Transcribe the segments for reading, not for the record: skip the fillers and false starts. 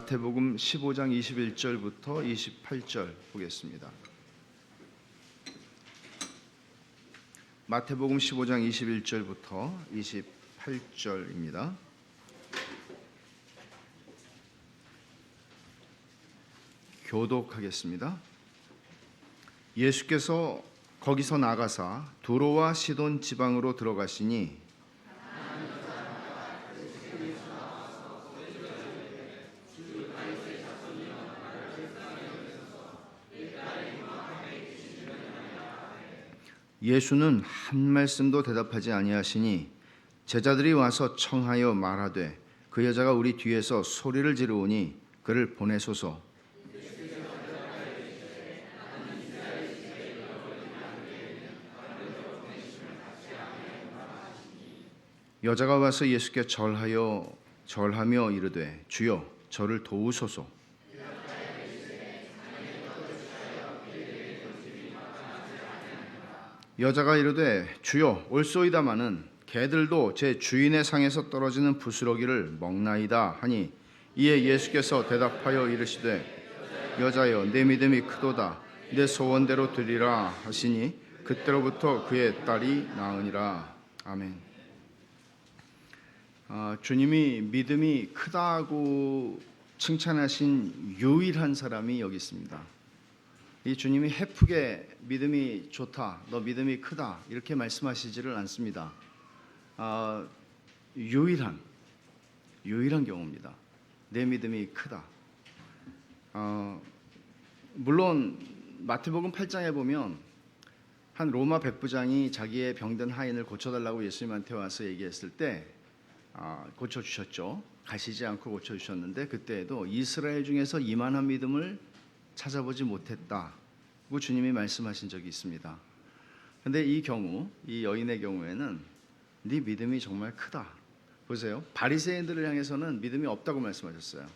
마태복음 15장 21절부터 28절 보겠습니다. 마태복음 15장 21절부터 28절입니다. 교독하겠습니다. 예수께서 거기서 나가사 두로와 시돈 지방으로 들어가시니 예수는 한 말씀도 대답하지 아니하시니 제자들이 와서 청하여 말하되 그 여자가 우리 뒤에서 소리를 지르오니 그를 보내소서. 여자가 와서 예수께 절하며 이르되 주여 저를 도우소서. 여자가 이르되 주여 옳소이다마는 개들도 제 주인의 상에서 떨어지는 부스러기를 먹나이다 하니 이에 예수께서 대답하여 이르시되 여자여 내 믿음이 크도다 내 소원대로 되리라 하시니 그때로부터 그의 딸이 나으니라. 아멘. 주님이 믿음이 크다고 칭찬하신 유일한 사람이 여기 있습니다. 이 주님이 해프게 믿음이 좋다, 너 믿음이 크다 이렇게 말씀하시지를 않습니다. 유일한 경우입니다. 내 믿음이 크다. 물론 마태복음 8장에 보면 한 로마 백부장이 자기의 병든 하인을 고쳐달라고 예수님한테 와서 얘기했을 때 고쳐주셨죠. 가시지 않고 고쳐주셨는데 그때에도 이스라엘 중에서 이만한 믿음을 찾아보지 못했다고 주님이 말씀하신 적이 있습니다. 그런데 이 여인의 경우에는 네 믿음이 정말 크다. 보세요. 바리새인들을 향해서는 믿음이 없다고 말씀하셨어요.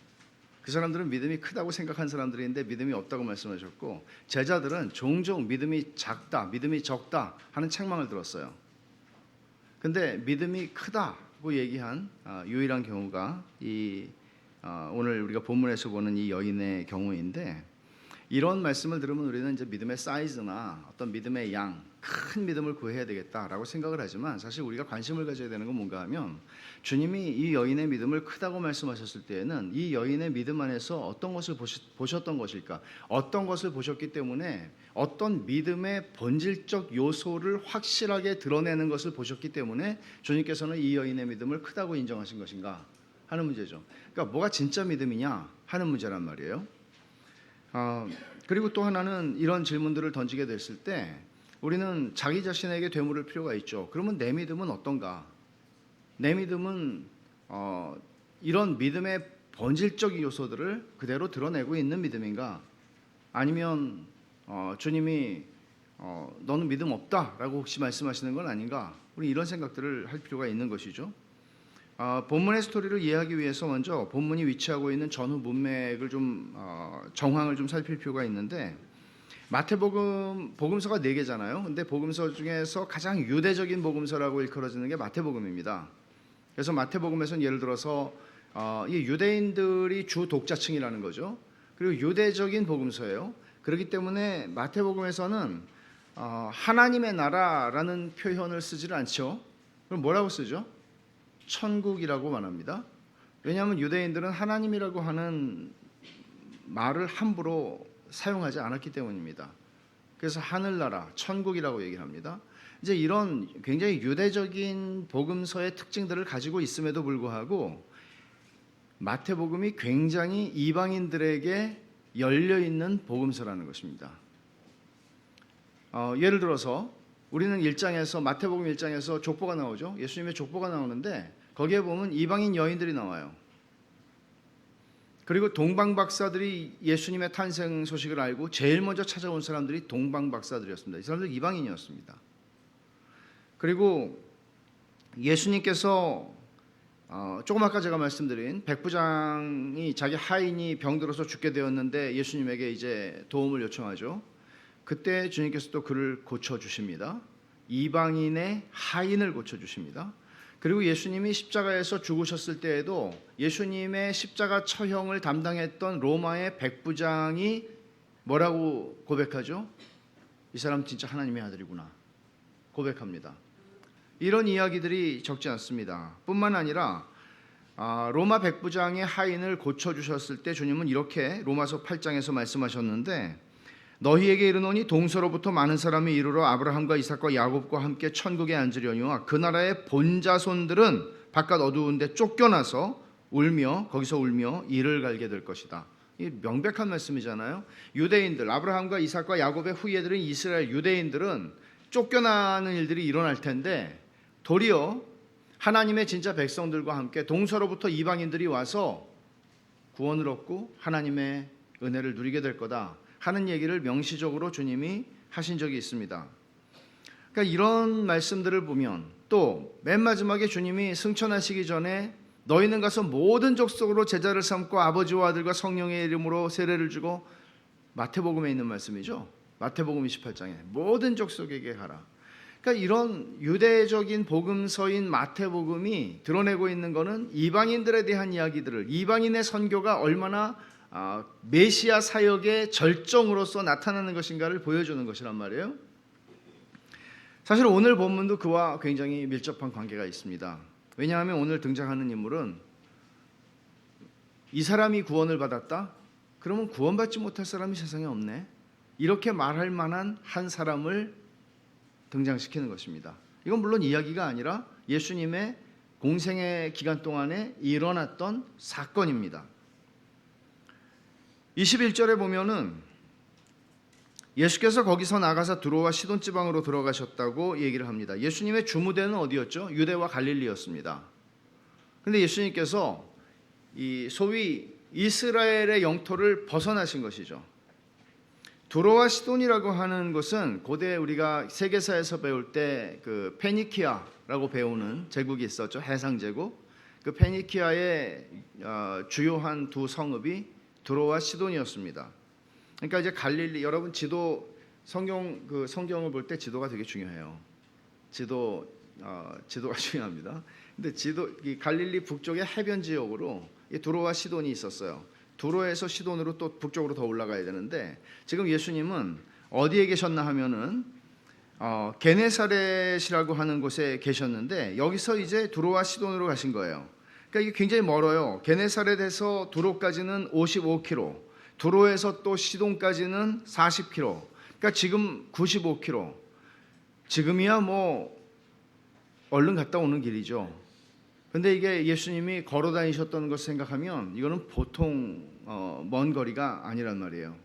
그 사람들은 믿음이 크다고 생각한 사람들인데 믿음이 없다고 말씀하셨고 제자들은 종종 믿음이 작다, 믿음이 적다 하는 책망을 들었어요. 그런데 믿음이 크다고 얘기한 유일한 경우가 오늘 우리가 본문에서 보는 이 여인의 경우인데 이런 말씀을 들으면 우리는 이제 믿음의 사이즈나 어떤 믿음의 양, 큰 믿음을 구해야 되겠다라고 생각을 하지만 사실 우리가 관심을 가져야 되는 건 뭔가 하면 주님이 이 여인의 믿음을 크다고 말씀하셨을 때에는 이 여인의 믿음 안에서 어떤 것을 보셨던 것일까? 어떤 것을 보셨기 때문에 어떤 믿음의 본질적 요소를 확실하게 드러내는 것을 보셨기 때문에 주님께서는 이 여인의 믿음을 크다고 인정하신 것인가 하는 문제죠. 그러니까 뭐가 진짜 믿음이냐 하는 문제란 말이에요. 그리고 또 하나는 이런 질문들을 던지게 됐을 때 우리는 자기 자신에게 되물을 필요가 있죠. 그러면 내 믿음은 어떤가? 내 믿음은 이런 믿음의 본질적인 요소들을 그대로 드러내고 있는 믿음인가? 아니면 주님이 너는 믿음 없다라고 혹시 말씀하시는 건 아닌가? 우리 이런 생각들을 할 필요가 있는 것이죠. 본문의 스토리를 이해하기 위해서 먼저 본문이 위치하고 있는 전후 문맥을 정황을 좀 살필 필요가 있는데 복음서가 4개잖아요. 근데 복음서 중에서 가장 유대적인 복음서라고 일컬어지는 게 마태복음입니다. 그래서 마태복음에서는 예를 들어서 이 유대인들이 주 독자층이라는 거죠. 그리고 유대적인 복음서예요. 그렇기 때문에 마태복음에서는 하나님의 나라라는 표현을 쓰지를 않죠. 그럼 뭐라고 쓰죠? 천국이라고 말합니다. 왜냐하면 유대인들은 하나님이라고 하는 말을 함부로 사용하지 않았기 때문입니다. 그래서 하늘나라, 천국이라고 얘기를 합니다. 이제 이런 굉장히 유대적인 복음서의 특징들을 가지고 있음에도 불구하고 마태복음이 굉장히 이방인들에게 열려있는 복음서라는 것입니다. 예를 들어서 우리는 마태복음 1장에서 족보가 나오죠. 예수님의 족보가 나오는데 거기에 보면 이방인 여인들이 나와요. 그리고 동방박사들이 예수님의 탄생 소식을 알고 제일 먼저 찾아온 사람들이 동방박사들이었습니다. 이 사람들 이방인이었습니다. 그리고 예수님께서 조금 아까 제가 말씀드린 백부장이 자기 하인이 병들어서 죽게 되었는데 예수님에게 이제 도움을 요청하죠. 그때 주님께서 또 그를 고쳐주십니다. 이방인의 하인을 고쳐주십니다. 그리고 예수님이 십자가에서 죽으셨을 때에도 예수님의 십자가 처형을 담당했던 로마의 백부장이 뭐라고 고백하죠? 이 사람 진짜 하나님의 아들이구나 고백합니다. 이런 이야기들이 적지 않습니다. 뿐만 아니라 로마 백부장의 하인을 고쳐주셨을 때 주님은 이렇게 로마서 8장에서 말씀하셨는데, 너희에게 이르노니 동서로부터 많은 사람이 이르러 아브라함과 이삭과 야곱과 함께 천국에 앉으려니와 그 나라의 본자손들은 바깥 어두운 데 쫓겨나서 거기서 울며 이를 갈게 될 것이다. 이 명백한 말씀이잖아요. 유대인들, 아브라함과 이삭과 야곱의 후예들인 이스라엘 유대인들은 쫓겨나는 일들이 일어날 텐데, 도리어 하나님의 진짜 백성들과 함께 동서로부터 이방인들이 와서 구원을 얻고 하나님의 은혜를 누리게 될 거다 하는 얘기를 명시적으로 주님이 하신 적이 있습니다. 그러니까 이런 말씀들을 보면, 또 맨 마지막에 주님이 승천하시기 전에 너희는 가서 모든 족속으로 제자를 삼고 아버지와 아들과 성령의 이름으로 세례를 주고, 마태복음에 있는 말씀이죠. 마태복음 28장에 모든 족속에게 가라. 그러니까 이런 유대적인 복음서인 마태복음이 드러내고 있는 것은 이방인들에 대한 이야기들을, 이방인의 선교가 얼마나 메시아 사역의 절정으로서 나타나는 것인가를 보여주는 것이란 말이에요. 사실 오늘 본문도 그와 굉장히 밀접한 관계가 있습니다. 왜냐하면 오늘 등장하는 인물은 이 사람이 구원을 받았다? 그러면 구원받지 못할 사람이 세상에 없네. 이렇게 말할 만한 한 사람을 등장시키는 것입니다. 이건 물론 이야기가 아니라 예수님의 공생의 기간 동안에 일어났던 사건입니다. 21절에 보면은 예수께서 거기서 나가서 두로와 시돈 지방으로 들어가셨다고 얘기를 합니다. 예수님의 주무대는 어디였죠? 유대와 갈릴리였습니다. 그런데 예수님께서 이 소위 이스라엘의 영토를 벗어나신 것이죠. 두로와 시돈이라고 하는 것은 고대 우리가 세계사에서 배울 때 그 페니키아라고 배우는 제국이 있었죠. 해상 제국. 그 페니키아의 주요한 두 성읍이 두로와 시돈이었습니다. 그러니까 이제 갈릴리, 여러분 지도 성경을 볼 때 지도가 되게 중요해요. 지도가 중요합니다. 근데 이 갈릴리 북쪽의 해변 지역으로 이 두로와 시돈이 있었어요. 두로에서 시돈으로 또 북쪽으로 더 올라가야 되는데, 지금 예수님은 어디에 계셨나 하면은 게네사렛이라고 하는 곳에 계셨는데, 여기서 이제 두로와 시돈으로 가신 거예요. 그러니까 이게 굉장히 멀어요. 게네사렛에서 두로까지는 55km, 두로에서 또 시돈까지는 40km. 그러니까 지금 95km. 지금이야 뭐 얼른 갔다 오는 길이죠. 근데 이게 예수님이 걸어 다니셨던 것을 생각하면 이거는 보통 먼 거리가 아니란 말이에요.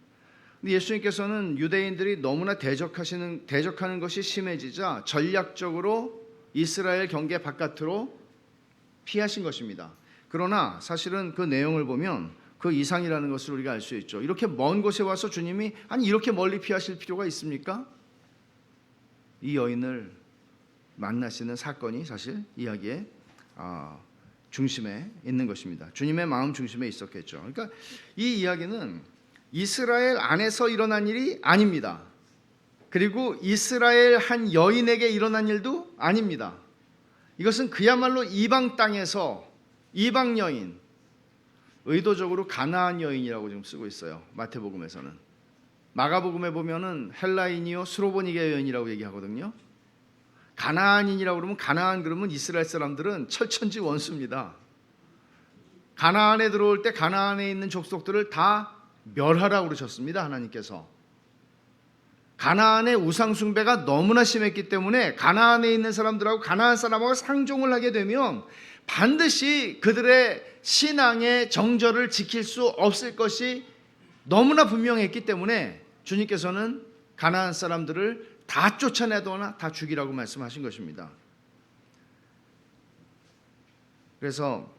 근데 예수님께서는 유대인들이 너무나 대적하는 것이 심해지자 전략적으로 이스라엘 경계 바깥으로 피하신 것입니다. 그러나 사실은 그 내용을 보면 그 이상이라는 것을 우리가 알 수 있죠. 이렇게 먼 곳에 와서 주님이 이렇게 멀리 피하실 필요가 있습니까? 이 여인을 만나시는 사건이 사실 이야기의 중심에 있는 것입니다. 주님의 마음 중심에 있었겠죠. 그러니까 이 이야기는 이스라엘 안에서 일어난 일이 아닙니다. 그리고 이스라엘 한 여인에게 일어난 일도 아닙니다. 이것은 그야말로 이방 땅에서 이방 여인, 의도적으로 가나안 여인이라고 지금 쓰고 있어요. 마태복음에서는. 마가복음에 보면은 헬라인이요 스로보니게 여인이라고 얘기하거든요. 가나안인이라고 그러면 이스라엘 사람들은 철천지 원수입니다. 가나안에 들어올 때 가나안에 있는 족속들을 다 멸하라고 그러셨습니다. 하나님께서. 가나안의 우상 숭배가 너무나 심했기 때문에 가나안에 있는 사람들하고 가나안 사람하고 상종을 하게 되면 반드시 그들의 신앙의 정절을 지킬 수 없을 것이 너무나 분명했기 때문에 주님께서는 가나안 사람들을 다 쫓아내거나 다 죽이라고 말씀하신 것입니다. 그래서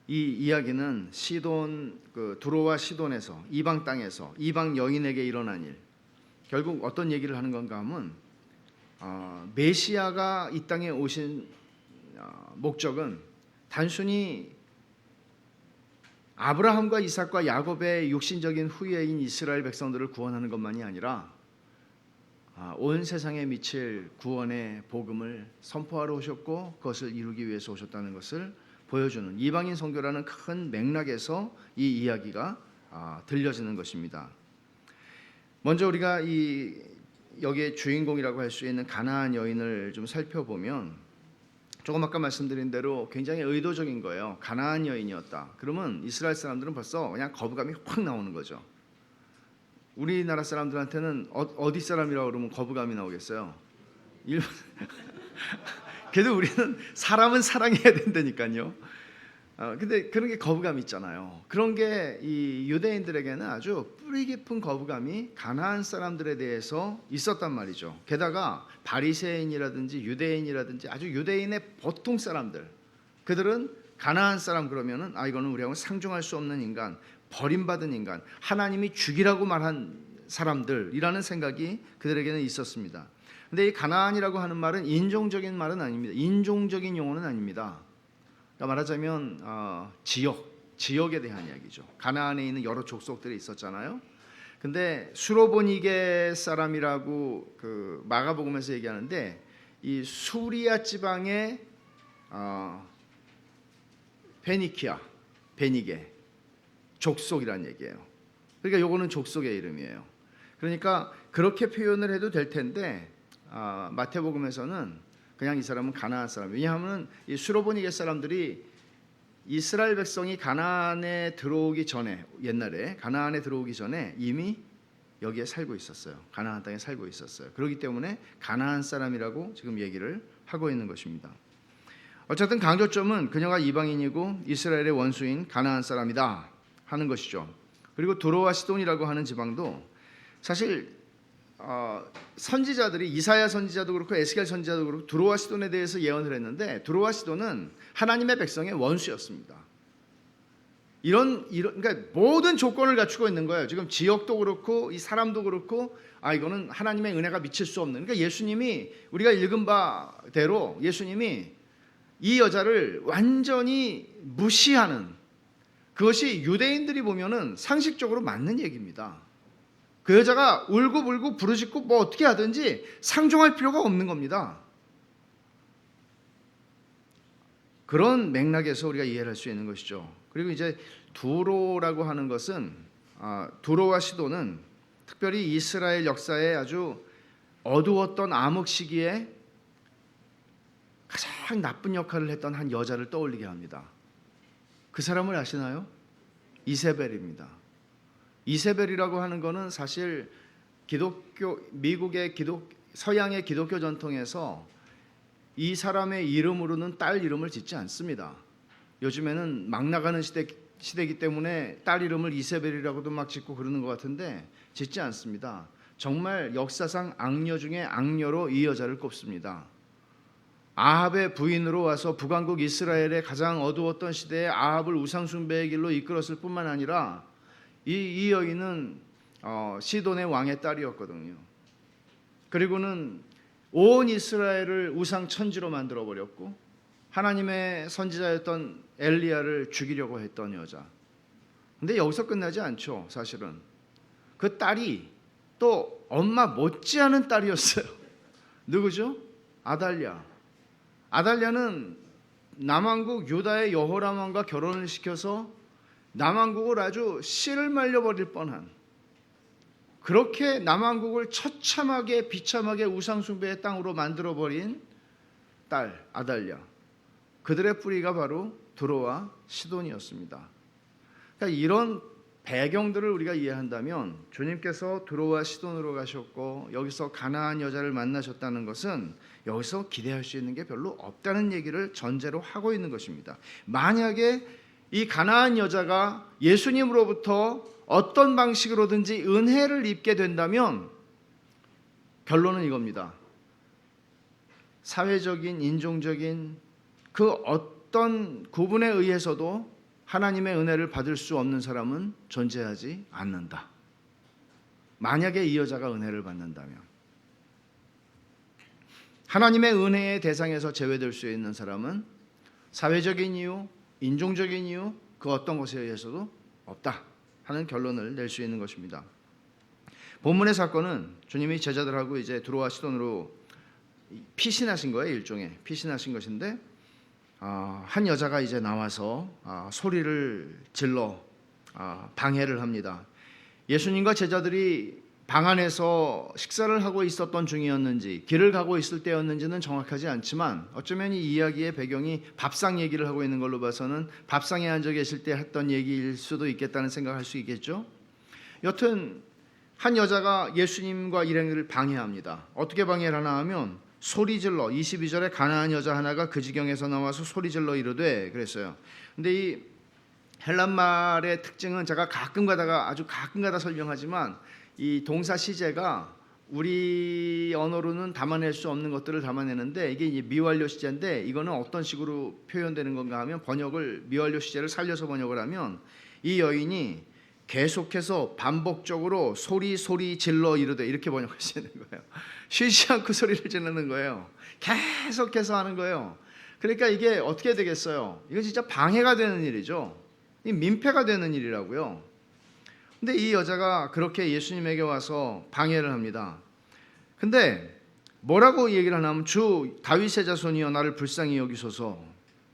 이 이야기는 시돈, 두로와 시돈에서 이방 땅에서 이방 여인에게 일어난 일, 결국 어떤 얘기를 하는 건가 하면 메시아가 이 땅에 오신 목적은 단순히 아브라함과 이삭과 야곱의 육신적인 후예인 이스라엘 백성들을 구원하는 것만이 아니라 온 세상에 미칠 구원의 복음을 선포하러 오셨고 그것을 이루기 위해서 오셨다는 것을 보여주는 이방인 선교라는 큰 맥락에서 이 이야기가 들려지는 것입니다. 먼저 우리가 여기에 주인공이라고 할 수 있는 가나안 여인을 좀 살펴보면 조금 아까 말씀드린 대로 굉장히 의도적인 거예요. 가나안 여인이었다. 그러면 이스라엘 사람들은 벌써 그냥 거부감이 확 나오는 거죠. 우리나라 사람들한테는 어디 사람이라고 그러면 거부감이 나오겠어요. 일본. 그래도 우리는 사람은 사랑해야 된다니까요. 근데 그런 게 거부감이 있잖아요. 그런 게 이 유대인들에게는 아주 뿌리 깊은 거부감이 가나안 사람들에 대해서 있었단 말이죠. 게다가 바리새인이라든지 유대인이라든지 아주 유대인의 보통 사람들, 그들은 가나안 사람 그러면은 이거는 우리하고 상종할 수 없는 인간, 버림받은 인간, 하나님이 죽이라고 말한 사람들이라는 생각이 그들에게는 있었습니다. 근데 이 가나안이라고 하는 말은 인종적인 말은 아닙니다. 인종적인 용어는 아닙니다. 그러니까 말하자면 지역에 대한 이야기죠. 가나안에 있는 여러 족속들이 있었잖아요. 근데 수로보니게 사람이라고 그 마가복음에서 얘기하는데 이 수리아 지방의 베니게 족속이란 얘기예요. 그러니까 요거는 족속의 이름이에요. 그러니까 그렇게 표현을 해도 될 텐데 마태복음에서는 그냥 이 사람은 가나안 사람. 왜냐하면 이 수로보니게 사람들이 이스라엘 백성이 가나안에 들어오기 전에, 옛날에 가나안에 들어오기 전에 이미 여기에 살고 있었어요. 가나안 땅에 살고 있었어요. 그렇기 때문에 가나안 사람이라고 지금 얘기를 하고 있는 것입니다. 어쨌든 강조점은 그녀가 이방인이고 이스라엘의 원수인 가나안 사람이다 하는 것이죠. 그리고 두로와 시돈이라고 하는 지방도 사실 선지자들이 이사야 선지자도 그렇고 에스겔 선지자도 그렇고 두로와 시돈에 대해서 예언을 했는데 두로와 시돈은 하나님의 백성의 원수였습니다. 그러니까 모든 조건을 갖추고 있는 거예요. 지금 지역도 그렇고 이 사람도 그렇고 이거는 하나님의 은혜가 미칠 수 없는. 그러니까 예수님이 우리가 읽은 바대로 예수님이 이 여자를 완전히 무시하는, 그것이 유대인들이 보면은 상식적으로 맞는 얘기입니다. 그 여자가 울고불고 부르짖고 뭐 어떻게 하든지 상종할 필요가 없는 겁니다. 그런 맥락에서 우리가 이해를 할 수 있는 것이죠. 그리고 이제 두로라고 하는 것은 두로와 시돈은 특별히 이스라엘 역사에 아주 어두웠던 암흑 시기에 가장 나쁜 역할을 했던 한 여자를 떠올리게 합니다. 그 사람을 아시나요? 이세벨입니다. 이세벨이라고 하는 것은 사실 미국의 서양의 기독교 전통에서 이 사람의 이름으로는 딸 이름을 짓지 않습니다. 요즘에는 막 나가는 시대이기 때문에 딸 이름을 이세벨이라고도 막 짓고 그러는 것 같은데 짓지 않습니다. 정말 역사상 악녀 중에 악녀로 이 여자를 꼽습니다. 아합의 부인으로 와서 북왕국 이스라엘의 가장 어두웠던 시대에 아합을 우상숭배의 길로 이끌었을 뿐만 아니라 이 여인은 시돈의 왕의 딸이었거든요. 그리고는 온 이스라엘을 우상 천지로 만들어 버렸고 하나님의 선지자였던 엘리야를 죽이려고 했던 여자. 근데 여기서 끝나지 않죠. 사실은 그 딸이 또 엄마 못지않은 딸이었어요. 누구죠? 아달랴는 남왕국 유다의 여호람 왕과 결혼을 시켜서 남왕국을 아주 씨를 말려버릴 뻔한, 그렇게 남왕국을 처참하게 비참하게 우상숭배의 땅으로 만들어버린 딸 아달랴, 그들의 뿌리가 바로 두로와 시돈이었습니다. 그러니까 이런 배경들을 우리가 이해한다면 주님께서 두로와 시돈으로 가셨고 여기서 가나안 여자를 만나셨다는 것은 여기서 기대할 수 있는 게 별로 없다는 얘기를 전제로 하고 있는 것입니다. 만약에 이 가나안 여자가 예수님으로부터 어떤 방식으로든지 은혜를 입게 된다면 결론은 이겁니다. 사회적인, 인종적인 그 어떤 구분에 의해서도 하나님의 은혜를 받을 수 없는 사람은 존재하지 않는다. 만약에 이 여자가 은혜를 받는다면 하나님의 은혜의 대상에서 제외될 수 있는 사람은 사회적인 이유, 인종적인 이유, 그 어떤 것에 의해서도 없다 하는 결론을 낼 수 있는 것입니다. 본문의 사건은 주님이 제자들하고 이제 두로와 시돈으로 피신하신 거예요. 일종의 피신하신 것인데 한 여자가 이제 나와서 소리를 질러 방해를 합니다. 예수님과 제자들이 방 안에서 식사를 하고 있었던 중이었는지 길을 가고 있을 때였는지는 정확하지 않지만 어쩌면 이 이야기의 배경이 밥상 얘기를 하고 있는 걸로 봐서는 밥상에 앉아 계실 때 했던 얘기일 수도 있겠다는 생각을 할 수 있겠죠. 여튼 한 여자가 예수님과 일행을 방해합니다. 어떻게 방해를 하나 하면 소리질러 22절에 가나안 여자 하나가 그 지경에서 나와서 소리질러 이르되 그랬어요. 근데 이 헬란 말의 특징은 제가 아주 가끔가다 설명하지만 이 동사 시제가 우리 언어로는 담아낼 수 없는 것들을 담아내는데 이게 이제 미완료 시제인데 이거는 어떤 식으로 표현되는 건가 하면 미완료 시제를 살려서 번역을 하면 이 여인이 계속해서 반복적으로 소리 질러 이르되 이렇게 번역할 수 있는 거예요. 쉬지 않고 소리를 지르는 거예요. 계속해서 하는 거예요. 그러니까 이게 어떻게 되겠어요? 이건 진짜 방해가 되는 일이죠. 이 민폐가 되는 일이라고요. 근데 이 여자가 그렇게 예수님에게 와서 방해를 합니다. 근데 뭐라고 얘기를 하냐면 주 다윗의 자손이여 나를 불쌍히 여기소서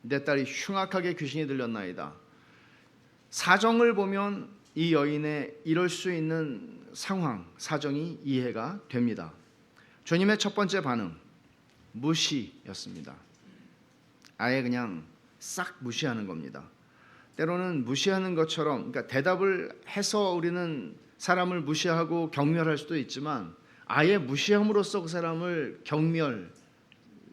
내 딸이 흉악하게 귀신이 들렸나이다. 사정을 보면 이 여인의 이럴 수 있는 사정이 이해가 됩니다. 주님의 첫 번째 반응 무시였습니다. 아예 그냥 싹 무시하는 겁니다. 때로는 무시하는 것처럼 그러니까 대답을 해서 우리는 사람을 무시하고 경멸할 수도 있지만 아예 무시함으로써 그 사람을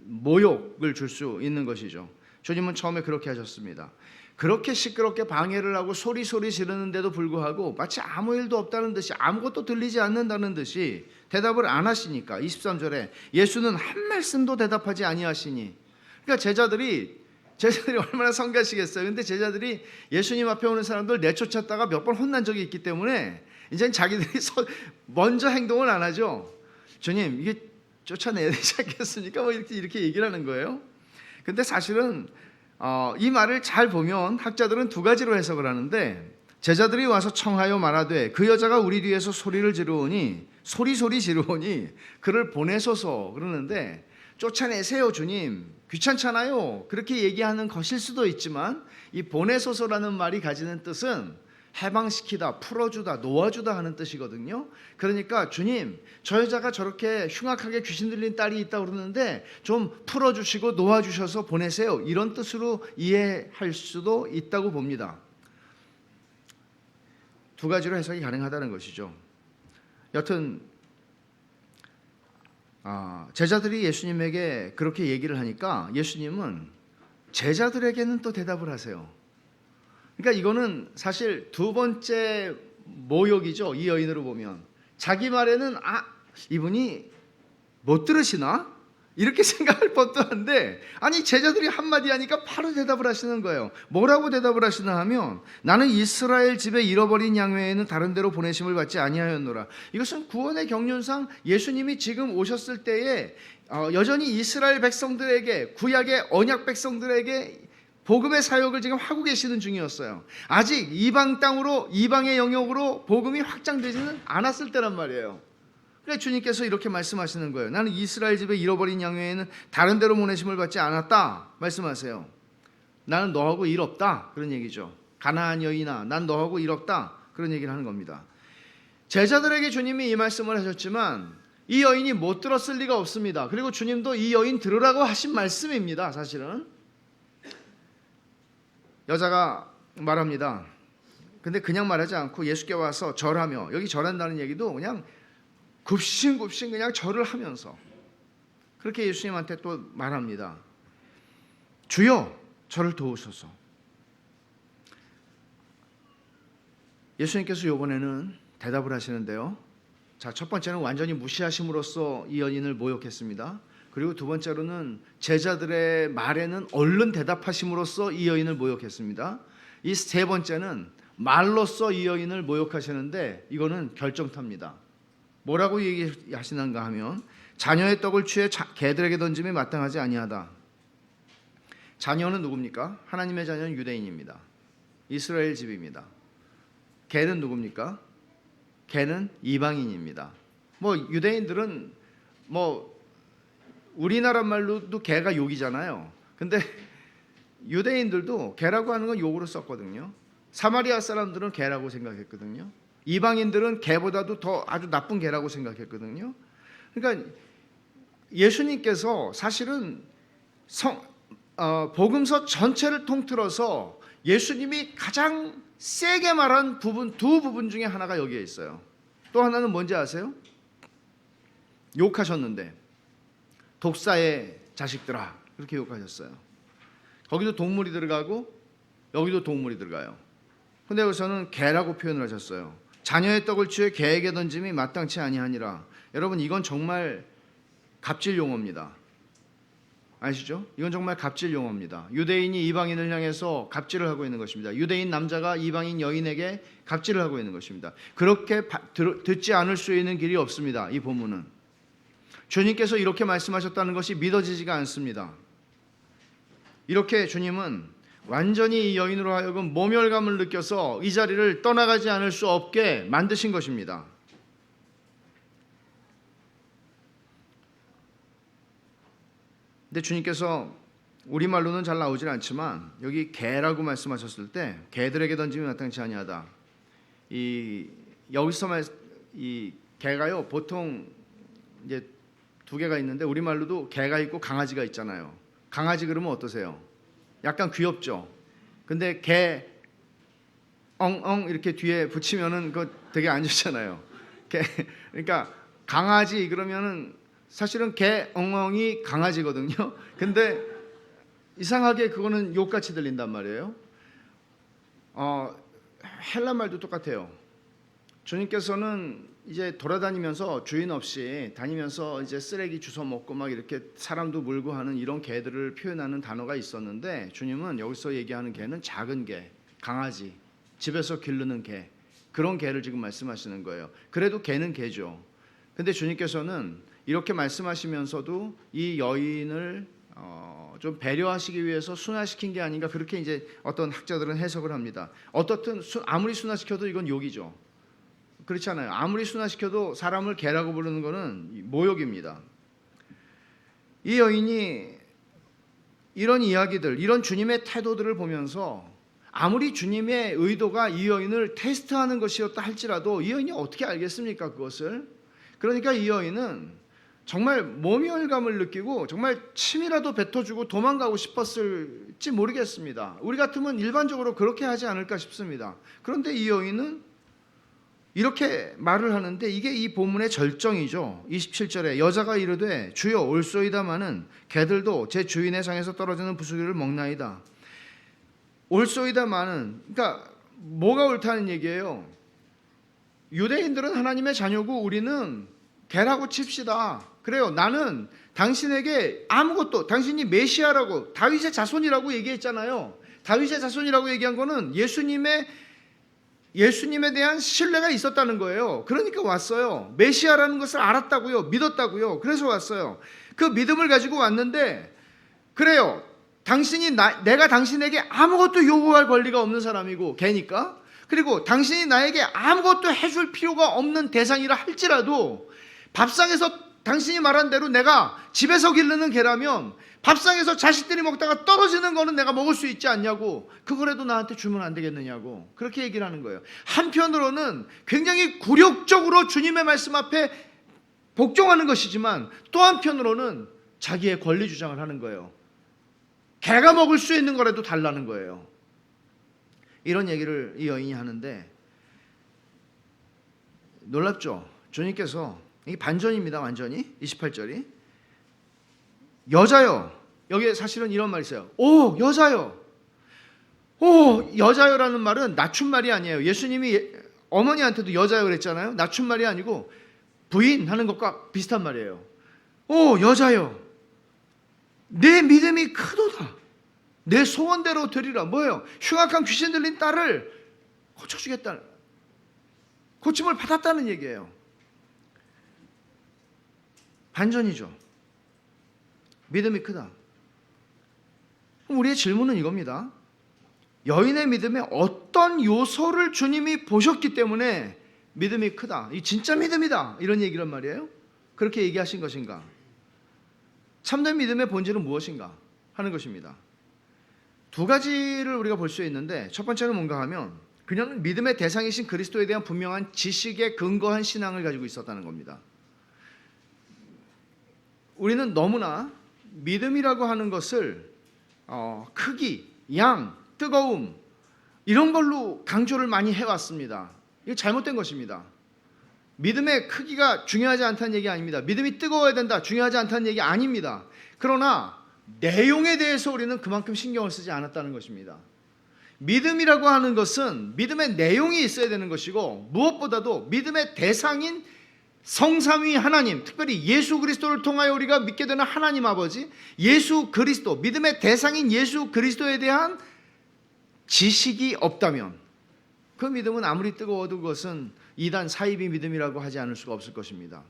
모욕을 줄 수 있는 것이죠. 주님은 처음에 그렇게 하셨습니다. 그렇게 시끄럽게 방해를 하고 소리 지르는데도 불구하고 마치 아무 일도 없다는 듯이 아무것도 들리지 않는다는 듯이 대답을 안 하시니까 23절에 예수는 한 말씀도 대답하지 아니하시니 그러니까 제자들이 얼마나 성가시겠어요. 근데 제자들이 예수님 앞에 오는 사람들 내쫓았다가 몇 번 혼난 적이 있기 때문에 이제 자기들이 먼저 행동을 안 하죠. 주님 이게 쫓아내야 되지 않겠습니까? 뭐 이렇게 얘기를 하는 거예요. 근데 사실은 이 말을 잘 보면 학자들은 두 가지로 해석을 하는데 제자들이 와서 청하여 말하되 그 여자가 우리 뒤에서 소리 지르오니 그를 보내소서 그러는데 쫓아내세요 주님 귀찮잖아요 그렇게 얘기하는 것일 수도 있지만 이 보내소서라는 말이 가지는 뜻은 해방시키다, 풀어주다, 놓아주다 하는 뜻이거든요. 그러니까 주님 저 여자가 저렇게 흉악하게 귀신 들린 딸이 있다고 그러는데 좀 풀어주시고 놓아주셔서 보내세요 이런 뜻으로 이해할 수도 있다고 봅니다. 두 가지로 해석이 가능하다는 것이죠. 여튼 제자들이 예수님에게 그렇게 얘기를 하니까 예수님은 제자들에게는 또 대답을 하세요. 그러니까 이거는 사실 두 번째 모욕이죠. 이 여인으로 보면 자기 말에는 이분이 못 들으시나? 이렇게 생각할 법도 한데 아니 제자들이 한마디 하니까 바로 대답을 하시는 거예요. 뭐라고 대답을 하시나 하면 나는 이스라엘 집에 잃어버린 양 외에는 다른 데로 보내심을 받지 아니하였노라. 이것은 구원의 경륜상 예수님이 지금 오셨을 때에 여전히 이스라엘 백성들에게 구약의 언약 백성들에게 복음의 사역을 지금 하고 계시는 중이었어요. 아직 이방 땅으로 이방의 영역으로 복음이 확장되지는 않았을 때란 말이에요. 그러니까 주님께서 이렇게 말씀하시는 거예요. 나는 이스라엘 집에 잃어버린 양 외에는 다른 데로 보내심을 받지 않았다 말씀하세요. 나는 너하고 일 없다 그런 얘기죠. 가나안 여인아 난 너하고 일 없다 그런 얘기를 하는 겁니다. 제자들에게 주님이 이 말씀을 하셨지만 이 여인이 못 들었을 리가 없습니다. 그리고 주님도 이 여인 들으라고 하신 말씀입니다. 사실은 여자가 말합니다. 근데 그냥 말하지 않고 예수께 와서 절하며 여기 절한다는 얘기도 그냥 굽신굽신 그냥 절을 하면서 그렇게 예수님한테 또 말합니다. 주여 저를 도우소서. 예수님께서 이번에는 대답을 하시는데요. 자, 첫 번째는 완전히 무시하심으로써 이 여인을 모욕했습니다. 그리고 두 번째로는 제자들의 말에는 얼른 대답하심으로써 이 여인을 모욕했습니다. 이 세 번째는 말로써 이 여인을 모욕하시는데 이거는 결정타입니다. 뭐라고 얘기하시는가 하면 자녀의 떡을 취해 개들에게 던짐이 마땅하지 아니하다. 자녀는 누굽니까? 하나님의 자녀는 유대인입니다. 이스라엘 집입니다. 개는 누굽니까? 개는 이방인입니다. 뭐 유대인들은 뭐 우리나라 말로도 개가 욕이잖아요. 근데 유대인들도 개라고 하는 건 욕으로 썼거든요. 사마리아 사람들은 개라고 생각했거든요. 이방인들은 개보다도 더 아주 나쁜 개라고 생각했거든요. 그러니까 예수님께서 사실은 복음서 전체를 통틀어서 예수님이 가장 세게 말한 부분, 두 부분 중에 하나가 여기에 있어요. 또 하나는 뭔지 아세요? 욕하셨는데 독사의 자식들아 그렇게 욕하셨어요. 거기도 동물이 들어가고 여기도 동물이 들어가요. 근데 여기서는 개라고 표현을 하셨어요. 자녀의 떡을 취해 개에게 던짐이 마땅치 아니하니라. 여러분 이건 정말 갑질 용어입니다. 아시죠? 이건 정말 갑질 용어입니다. 유대인이 이방인을 향해서 갑질을 하고 있는 것입니다. 유대인 남자가 이방인 여인에게 갑질을 하고 있는 것입니다. 그렇게 듣지 않을 수 있는 길이 없습니다. 이 본문은 주님께서 이렇게 말씀하셨다는 것이 믿어지지가 않습니다. 이렇게 주님은 완전히 이 여인으로 하여금 모멸감을 느껴서 이 자리를 떠나가지 않을 수 없게 만드신 것입니다. 근데 주님께서 우리말로는 잘 나오질 않지만 여기 개라고 말씀하셨을 때 개들에게 던짐이 마땅치 아니하다. 여기서 이 개가요 보통 이제 두 개가 있는데 우리말로도 개가 있고 강아지가 있잖아요. 강아지 그러면 어떠세요? 약간 귀엽죠. 근데 개 엉엉 이렇게 뒤에 붙이면은 그거 되게 안 좋잖아요. 그러니까 강아지 그러면은 사실은 개 엉엉이 강아지거든요. 근데 이상하게 그거는 욕같이 들린단 말이에요. 헬라 말도 똑같아요. 주님께서는 이제 돌아다니면서 주인 없이 다니면서 이제 쓰레기 주워 먹고 막 이렇게 사람도 물고 하는 이런 개들을 표현하는 단어가 있었는데 주님은 여기서 얘기하는 개는 작은 개, 강아지, 집에서 기르는 개, 그런 개를 지금 말씀하시는 거예요. 그래도 개는 개죠. 근데 주님께서는 이렇게 말씀하시면서도 이 여인을 좀 배려하시기 위해서 순화시킨 게 아닌가 그렇게 이제 어떤 학자들은 해석을 합니다. 어떻든 아무리 순화시켜도 이건 욕이죠. 그렇잖아요. 아무리 순화시켜도 사람을 개라고 부르는 것은 모욕입니다. 이 여인이 이런 이야기들, 이런 주님의 태도들을 보면서 아무리 주님의 의도가 이 여인을 테스트하는 것이었다 할지라도 이 여인이 어떻게 알겠습니까? 그것을. 그러니까 이 여인은 정말 모멸감을 느끼고 정말 침이라도 뱉어주고 도망가고 싶었을지 모르겠습니다. 우리 같으면 일반적으로 그렇게 하지 않을까 싶습니다. 그런데 이 여인은 이렇게 말을 하는데 이게 이 본문의 절정이죠. 27절에 여자가 이르되 주여 올소이다마는 개들도 제 주인의 상에서 떨어지는 부스러기를 먹나이다. 올소이다마는 그러니까 뭐가 옳다는 얘기예요. 유대인들은 하나님의 자녀고 우리는 개라고 칩시다. 그래요. 나는 당신에게 아무것도 당신이 메시아라고 다윗의 자손이라고 얘기했잖아요. 다윗의 자손이라고 얘기한 거는 예수님에 대한 신뢰가 있었다는 거예요. 그러니까 왔어요. 메시아라는 것을 알았다고요. 믿었다고요. 그래서 왔어요. 그 믿음을 가지고 왔는데 그래요. 내가 당신에게 아무것도 요구할 권리가 없는 사람이고 개니까 그리고 당신이 나에게 아무것도 해줄 필요가 없는 대상이라 할지라도 밥상에서 당신이 말한 대로 내가 집에서 기르는 개라면 밥상에서 자식들이 먹다가 떨어지는 거는 내가 먹을 수 있지 않냐고 그거라도 나한테 주면 안 되겠느냐고 그렇게 얘기를 하는 거예요. 한편으로는 굉장히 굴욕적으로 주님의 말씀 앞에 복종하는 것이지만 또 한편으로는 자기의 권리 주장을 하는 거예요. 개가 먹을 수 있는 거라도 달라는 거예요. 이런 얘기를 이 여인이 하는데 놀랍죠? 주님께서 이게 반전입니다. 완전히 28절이 여자여 여기에 사실은 이런 말이 있어요. 오 여자여 오 여자여라는 말은 낮춤말이 아니에요. 예수님이 어머니한테도 여자여 그랬잖아요. 낮춤말이 아니고 부인 하는 것과 비슷한 말이에요. 오 여자여 내 믿음이 크도다. 내 소원대로 되리라. 뭐예요? 흉악한 귀신 들린 딸을 고쳐주겠다. 고침을 받았다는 얘기예요. 반전이죠. 믿음이 크다. 그럼 우리의 질문은 이겁니다. 여인의 믿음에 어떤 요소를 주님이 보셨기 때문에 믿음이 크다, 이 진짜 믿음이다, 이런 얘기란 말이에요. 그렇게 얘기하신 것인가? 참된 믿음의 본질은 무엇인가 하는 것입니다. 두 가지를 우리가 볼 수 있는데, 첫 번째는 뭔가 하면 그녀는 믿음의 대상이신 그리스도에 대한 분명한 지식에 근거한 신앙을 가지고 있었다는 겁니다. 우리는 너무나 믿음이라고 하는 것을 크기, 양, 뜨거움 이런 걸로 강조를 많이 해왔습니다. 이거 잘못된 것입니다. 믿음의 크기가 중요하지 않다는 얘기 아닙니다. 믿음이 뜨거워야 된다, 중요하지 않다는 얘기 아닙니다. 그러나 내용에 대해서 우리는 그만큼 신경을 쓰지 않았다는 것입니다. 믿음이라고 하는 것은 믿음의 내용이 있어야 되는 것이고, 무엇보다도 믿음의 대상인 성삼위 하나님, 특별히 예수 그리스도를 통하여 우리가 믿게 되는 하나님 아버지, 예수 그리스도, 믿음의 대상인 예수 그리스도에 대한 지식이 없다면 그 믿음은 아무리 뜨거워도 그것은 이단 사이비 믿음이라고 하지 않을 수가 없을 것입니다.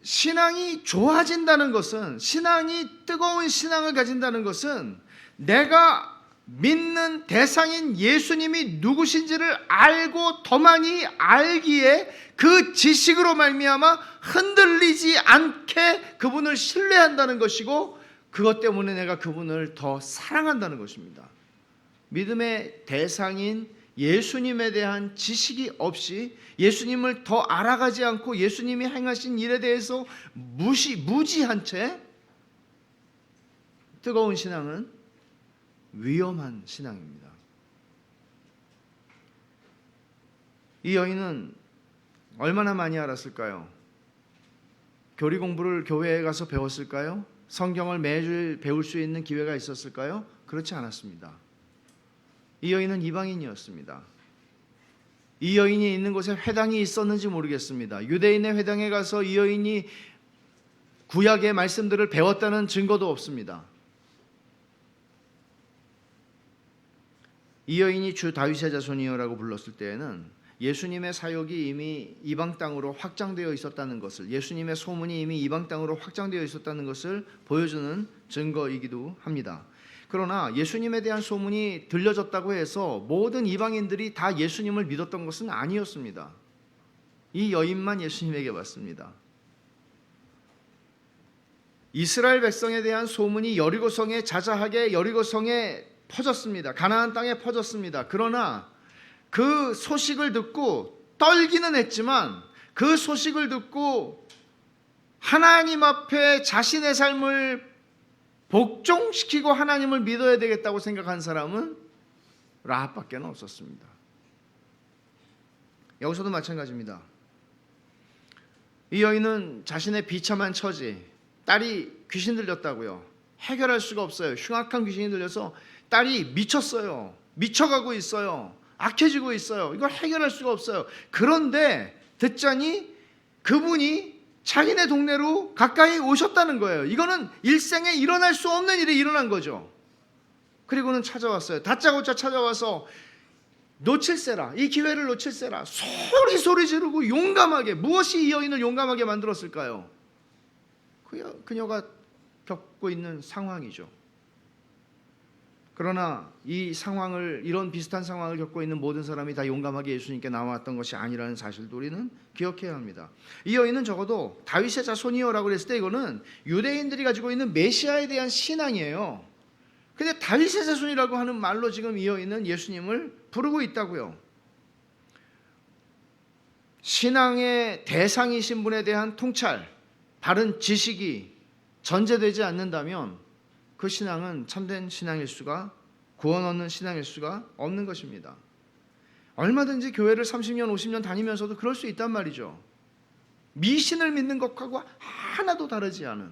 신앙이 좋아진다는 것은, 신앙이 뜨거운 신앙을 가진다는 것은 내가 믿는 대상인 예수님이 누구신지를 알고 더 많이 알기에 그 지식으로 말미암아 흔들리지 않게 그분을 신뢰한다는 것이고, 그것 때문에 내가 그분을 더 사랑한다는 것입니다. 믿음의 대상인 예수님에 대한 지식이 없이, 예수님을 더 알아가지 않고 예수님이 행하신 일에 대해서 무지한 채 뜨거운 신앙은 위험한 신앙입니다. 이 여인은 얼마나 많이 알았을까요? 교리 공부를 교회에 가서 배웠을까요? 성경을 매주 배울 수 있는 기회가 있었을까요? 그렇지 않았습니다. 이 여인은 이방인이었습니다. 이 여인이 있는 곳에 회당이 있었는지 모르겠습니다. 유대인의 회당에 가서 이 여인이 구약의 말씀들을 배웠다는 증거도 없습니다. 이 여인이 주 다윗의 자손이여라고 불렀을 때에는 예수님의 사역이 이미 이방 땅으로 확장되어 있었다는 것을, 예수님의 소문이 이미 이방 땅으로 확장되어 있었다는 것을 보여주는 증거이기도 합니다. 그러나 예수님에 대한 소문이 들려졌다고 해서 모든 이방인들이 다 예수님을 믿었던 것은 아니었습니다. 이 여인만 예수님에게 왔습니다. 이스라엘 백성에 대한 소문이 여리고성에 자자하게 여리고성에 퍼졌습니다. 가나안 땅에 퍼졌습니다. 그러나 그 소식을 듣고 떨기는 했지만, 그 소식을 듣고 하나님 앞에 자신의 삶을 복종시키고 하나님을 믿어야 되겠다고 생각한 사람은 라합밖에 없었습니다. 여기서도 마찬가지입니다. 이 여인은 자신의 비참한 처지, 딸이 귀신 들렸다고요. 해결할 수가 없어요. 흉악한 귀신이 들려서 딸이 미쳤어요. 미쳐가고 있어요. 악해지고 있어요. 이걸 해결할 수가 없어요. 그런데 듣자니 그분이 자기네 동네로 가까이 오셨다는 거예요. 이거는 일생에 일어날 수 없는 일이 일어난 거죠. 그리고는 찾아왔어요. 다짜고짜 찾아와서 놓칠세라, 이 기회를 놓칠세라, 소리 지르고 용감하게. 무엇이 이 여인을 용감하게 만들었을까요? 그녀가 겪고 있는 상황이죠. 그러나 이 상황을, 이런 비슷한 상황을 겪고 있는 모든 사람이 다 용감하게 예수님께 나왔던 것이 아니라는 사실도 우리는 기억해야 합니다. 이 여인은 적어도 다윗의 자손이여라고 그랬을 때 이거는 유대인들이 가지고 있는 메시아에 대한 신앙이에요. 근데 다윗의 자손이라고 하는 말로 지금 이 여인은 예수님을 부르고 있다고요. 신앙의 대상이신 분에 대한 통찰, 바른 지식이 전제되지 않는다면 그 신앙은 참된 신앙일 수가, 구원 얻는 신앙일 수가 없는 것입니다. 얼마든지 교회를 30년 50년 다니면서도 그럴 수 있단 말이죠. 미신을 믿는 것하고 하나도 다르지 않은.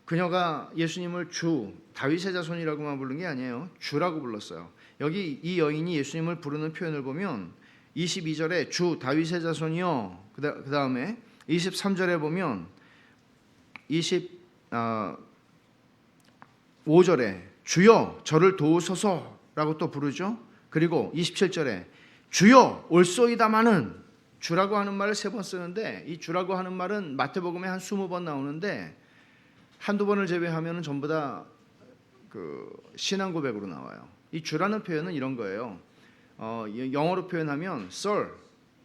그녀가 예수님을 주, 다윗의 자손이라고만 부른 게 아니에요. 주라고 불렀어요. 여기 이 여인이 예수님을 부르는 표현을 보면 22절에 주 다윗의 자손이요, 그 다음에 23절에 보면 25절에 주여 저를 도우소서라고 또 부르죠. 그리고 27절에 주여 올소이다마는, 주라고 하는 말을 3번 쓰는데, 이 주라고 하는 말은 마태복음에 한 20번 나오는데 한두 번을 제외하면 전부 다 그 신앙 고백으로 나와요. 이 주라는 표현은 이런 거예요. 영어로 표현하면 sir,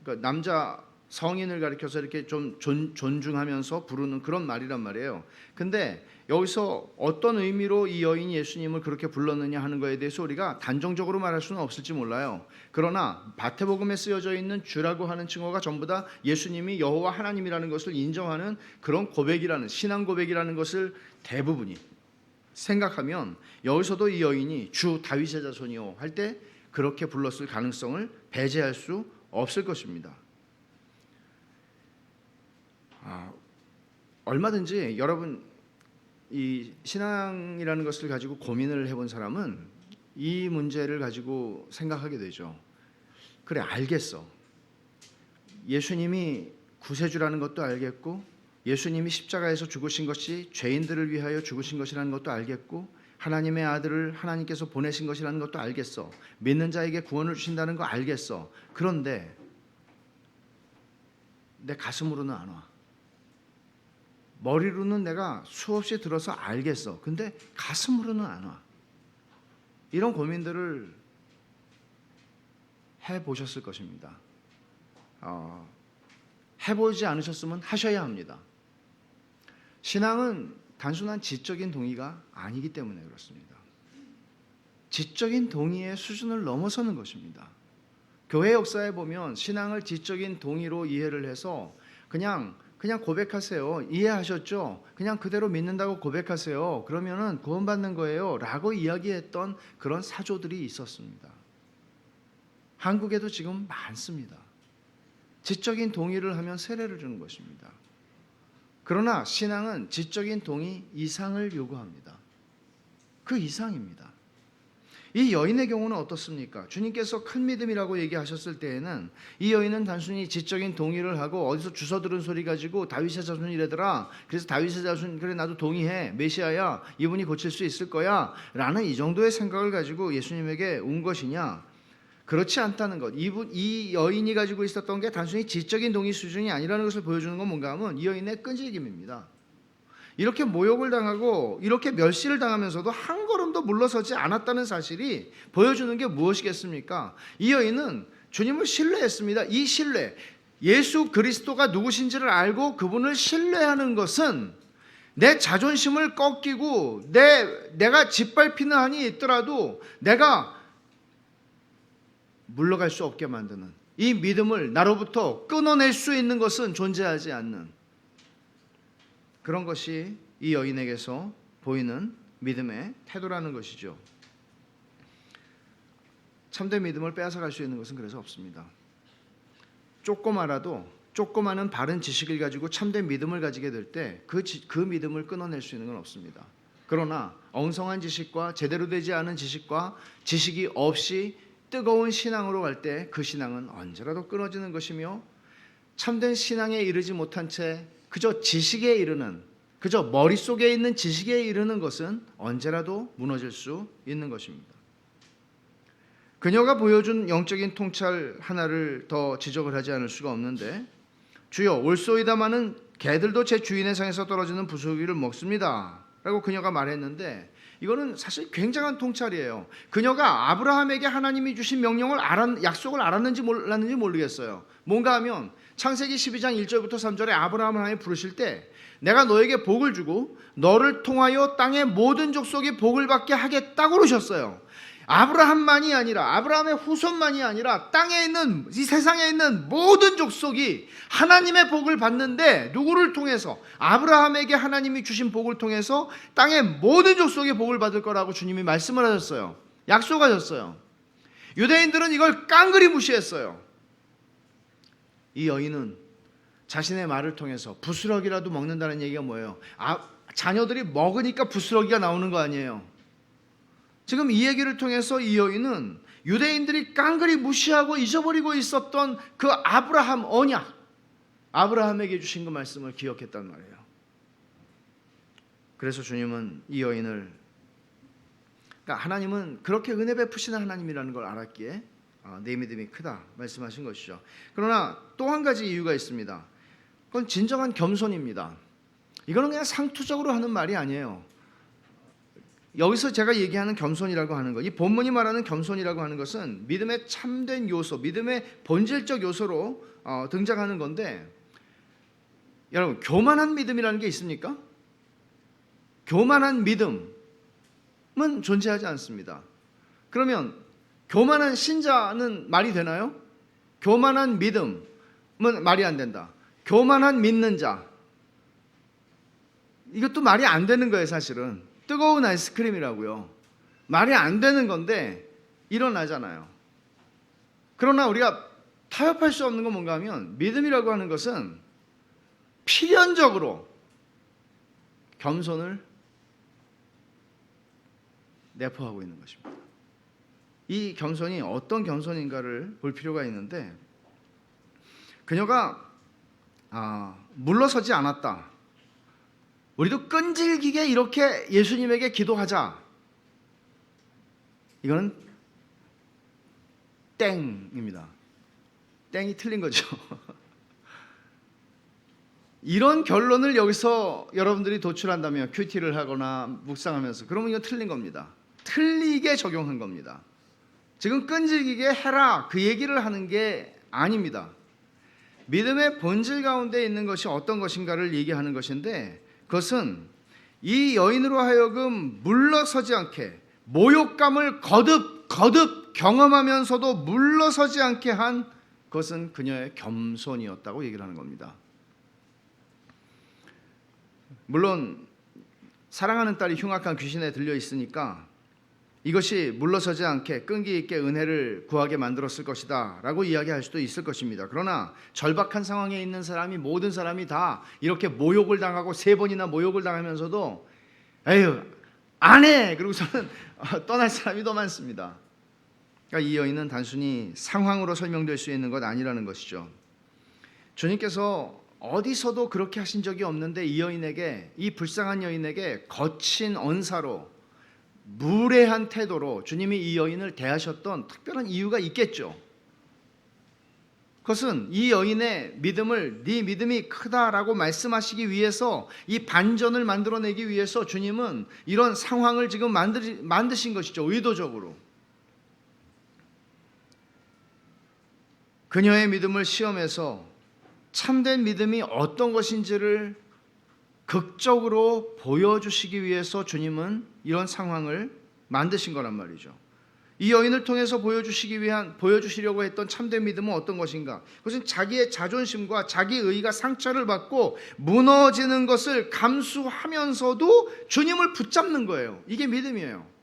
그러니까 남자 성인을 가리켜서 이렇게 좀 존중하면서 부르는 그런 말이란 말이에요. 근데 여기서 어떤 의미로 이 여인이 예수님을 그렇게 불렀느냐 하는 거에 대해서 우리가 단정적으로 말할 수는 없을지 몰라요. 그러나 마태복음에 쓰여져 있는 주라고 하는 칭호가 전부 다 예수님이 여호와 하나님이라는 것을 인정하는 그런 고백이라는, 신앙 고백이라는 것을 대부분이 생각하면 여기서도 이 여인이 주 다윗의 자손이요 할 때 그렇게 불렀을 가능성을 배제할 수 없을 것입니다. 얼마든지 여러분 이 신앙이라는 것을 가지고 고민을 해본 사람은 이 문제를 가지고 생각하게 되죠. 그래, 알겠어. 예수님이 구세주라는 것도 알겠고, 예수님이 십자가에서 죽으신 것이 죄인들을 위하여 죽으신 것이라는 것도 알겠고, 하나님의 아들을 하나님께서 보내신 것이라는 것도 알겠어. 믿는 자에게 구원을 주신다는 거 알겠어. 그런데 내 가슴으로는 안 와. 머리로는 내가 수없이 들어서 알겠어. 근데 가슴으로는 안 와. 이런 고민들을 해보셨을 것입니다. 해보지 않으셨으면 하셔야 합니다. 신앙은 단순한 지적인 동의가 아니기 때문에 그렇습니다. 지적인 동의의 수준을 넘어서는 것입니다. 교회 역사에 보면 신앙을 지적인 동의로 이해를 해서 그냥 고백하세요. 이해하셨죠? 그냥 그대로 믿는다고 고백하세요. 그러면은 구원받는 거예요. 라고 이야기했던 그런 사조들이 있었습니다. 한국에도 지금 많습니다. 지적인 동의를 하면 세례를 주는 것입니다. 그러나 신앙은 지적인 동의 이상을 요구합니다. 그 이상입니다. 이 여인의 경우는 어떻습니까? 주님께서 큰 믿음이라고 얘기하셨을 때에는 이 여인은 단순히 지적인 동의를 하고 어디서 주워 들은 소리 가지고 다윗의 자손이래더라. 그래서 다윗의 자손, 그래 나도 동의해. 메시아야, 이분이 고칠 수 있을 거야. 라는 이 정도의 생각을 가지고 예수님에게 온 것이냐? 그렇지 않다는 것. 이 여인이 가지고 있었던 게 단순히 지적인 동의 수준이 아니라는 것을 보여주는 건 뭔가 하면 이 여인의 끈질김입니다. 이렇게 모욕을 당하고 이렇게 멸시를 당하면서도 한 걸음도 물러서지 않았다는 사실이 보여주는 게 무엇이겠습니까? 이 여인은 주님을 신뢰했습니다. 이 신뢰, 예수 그리스도가 누구신지를 알고 그분을 신뢰하는 것은 내 자존심을 꺾이고 내가 짓밟히는 한이 있더라도 내가 물러갈 수 없게 만드는 이 믿음을 나로부터 끊어낼 수 있는 것은 존재하지 않는 그런 것이 이 여인에게서 보이는 믿음의 태도라는 것이죠. 참된 믿음을 빼앗아갈 수 있는 것은 그래서 없습니다. 조그마한 바른 지식을 가지고 참된 믿음을 가지게 될 때 그 믿음을 끊어낼 수 있는 건 없습니다. 그러나 엉성한 지식과 제대로 되지 않은 지식과 지식이 없이 뜨거운 신앙으로 갈 때 그 신앙은 언제라도 끊어지는 것이며 참된 신앙에 이르지 못한 채 그저 지식에 이르는, 그저 머릿속에 있는 지식에 이르는 것은 언제라도 무너질 수 있는 것입니다. 그녀가 보여준 영적인 통찰 하나를 더 지적을 하지 않을 수가 없는데, 주여 올소이다마는 개들도 제 주인의 상에서 떨어지는 부스러기를 먹습니다 라고 그녀가 말했는데, 이거는 사실 굉장한 통찰이에요. 그녀가 아브라함에게 하나님이 주신 명령을 약속을 알았는지 몰랐는지 모르겠어요. 뭔가 하면 창세기 12장 1절부터 3절에 아브라함을 하나님 부르실 때 내가 너에게 복을 주고 너를 통하여 땅의 모든 족속이 복을 받게 하겠다고 그러셨어요. 아브라함만이 아니라, 아브라함의 후손만이 아니라 땅에 있는, 이 세상에 있는 모든 족속이 하나님의 복을 받는데, 누구를 통해서? 아브라함에게 하나님이 주신 복을 통해서 땅의 모든 족속이 복을 받을 거라고 주님이 말씀을 하셨어요. 약속하셨어요. 유대인들은 이걸 깡그리 무시했어요. 이 여인은 자신의 말을 통해서 부스러기라도 먹는다는 얘기가 뭐예요? 자녀들이 먹으니까 부스러기가 나오는 거 아니에요? 지금 이 얘기를 통해서 이 여인은 유대인들이 깡그리 무시하고 잊어버리고 있었던 그 아브라함 언약, 아브라함에게 주신 그 말씀을 기억했단 말이에요. 그래서 주님은 이 여인을, 그러니까 하나님은 그렇게 은혜 베푸시는 하나님이라는 걸 알았기에 내 믿음이 크다 말씀하신 것이죠. 그러나 또 한 가지 이유가 있습니다. 그건 진정한 겸손입니다. 이거는 그냥 상투적으로 하는 말이 아니에요. 여기서 제가 얘기하는 겸손이라고 하는 것, 이 본문이 말하는 겸손이라고 하는 것은 믿음의 참된 요소, 믿음의 본질적 요소로 등장하는 건데, 여러분, 교만한 믿음이라는 게 있습니까? 교만한 믿음은 존재하지 않습니다. 그러면 교만한 신자는 말이 되나요? 교만한 믿음은 말이 안 된다. 교만한 믿는 자, 이것도 말이 안 되는 거예요. 사실은 뜨거운 아이스크림이라고요. 말이 안 되는 건데 일어나잖아요. 그러나 우리가 타협할 수 없는 건 뭔가 하면, 믿음이라고 하는 것은 필연적으로 겸손을 내포하고 있는 것입니다. 이 겸손이 어떤 겸손인가를 볼 필요가 있는데, 그녀가 물러서지 않았다. 우리도 끈질기게 이렇게 예수님에게 기도하자. 이거는 땡입니다. 땡이 틀린 거죠. 이런 결론을 여기서 여러분들이 도출한다면, 큐티를 하거나 묵상하면서, 그러면 이거 틀린 겁니다. 틀리게 적용한 겁니다. 지금 끈질기게 해라, 그 얘기를 하는 게 아닙니다. 믿음의 본질 가운데 있는 것이 어떤 것인가를 얘기하는 것인데, 그것은 이 여인으로 하여금 물러서지 않게, 모욕감을 거듭 경험하면서도 물러서지 않게 한 그것은 그녀의 겸손이었다고 얘기를 하는 겁니다. 물론 사랑하는 딸이 흉악한 귀신에 들려 있으니까 이것이 물러서지 않게 끈기 있게 은혜를 구하게 만들었을 것이다 라고 이야기할 수도 있을 것입니다. 그러나 절박한 상황에 있는 사람이, 모든 사람이 다 이렇게 모욕을 당하고 3번이나 모욕을 당하면서도 에휴 안 해! 그러고서는 떠날 사람이 더 많습니다. 그러니까 이 여인은 단순히 상황으로 설명될 수 있는 것 아니라는 것이죠. 주님께서 어디서도 그렇게 하신 적이 없는데, 이 여인에게, 이 불쌍한 여인에게 거친 언사로, 무례한 태도로 주님이 이 여인을 대하셨던 특별한 이유가 있겠죠. 그것은 이 여인의 믿음을, 네 믿음이 크다라고 말씀하시기 위해서, 이 반전을 만들어내기 위해서 주님은 이런 상황을 지금 만드신 것이죠. 의도적으로. 그녀의 믿음을 시험해서 참된 믿음이 어떤 것인지를 극적으로 보여주시기 위해서 주님은 이런 상황을 만드신 거란 말이죠. 이 여인을 통해서 보여주시려고 했던 참된 믿음은 어떤 것인가? 그것은 자기의 자존심과 자기의가 상처를 받고 무너지는 것을 감수하면서도 주님을 붙잡는 거예요. 이게 믿음이에요.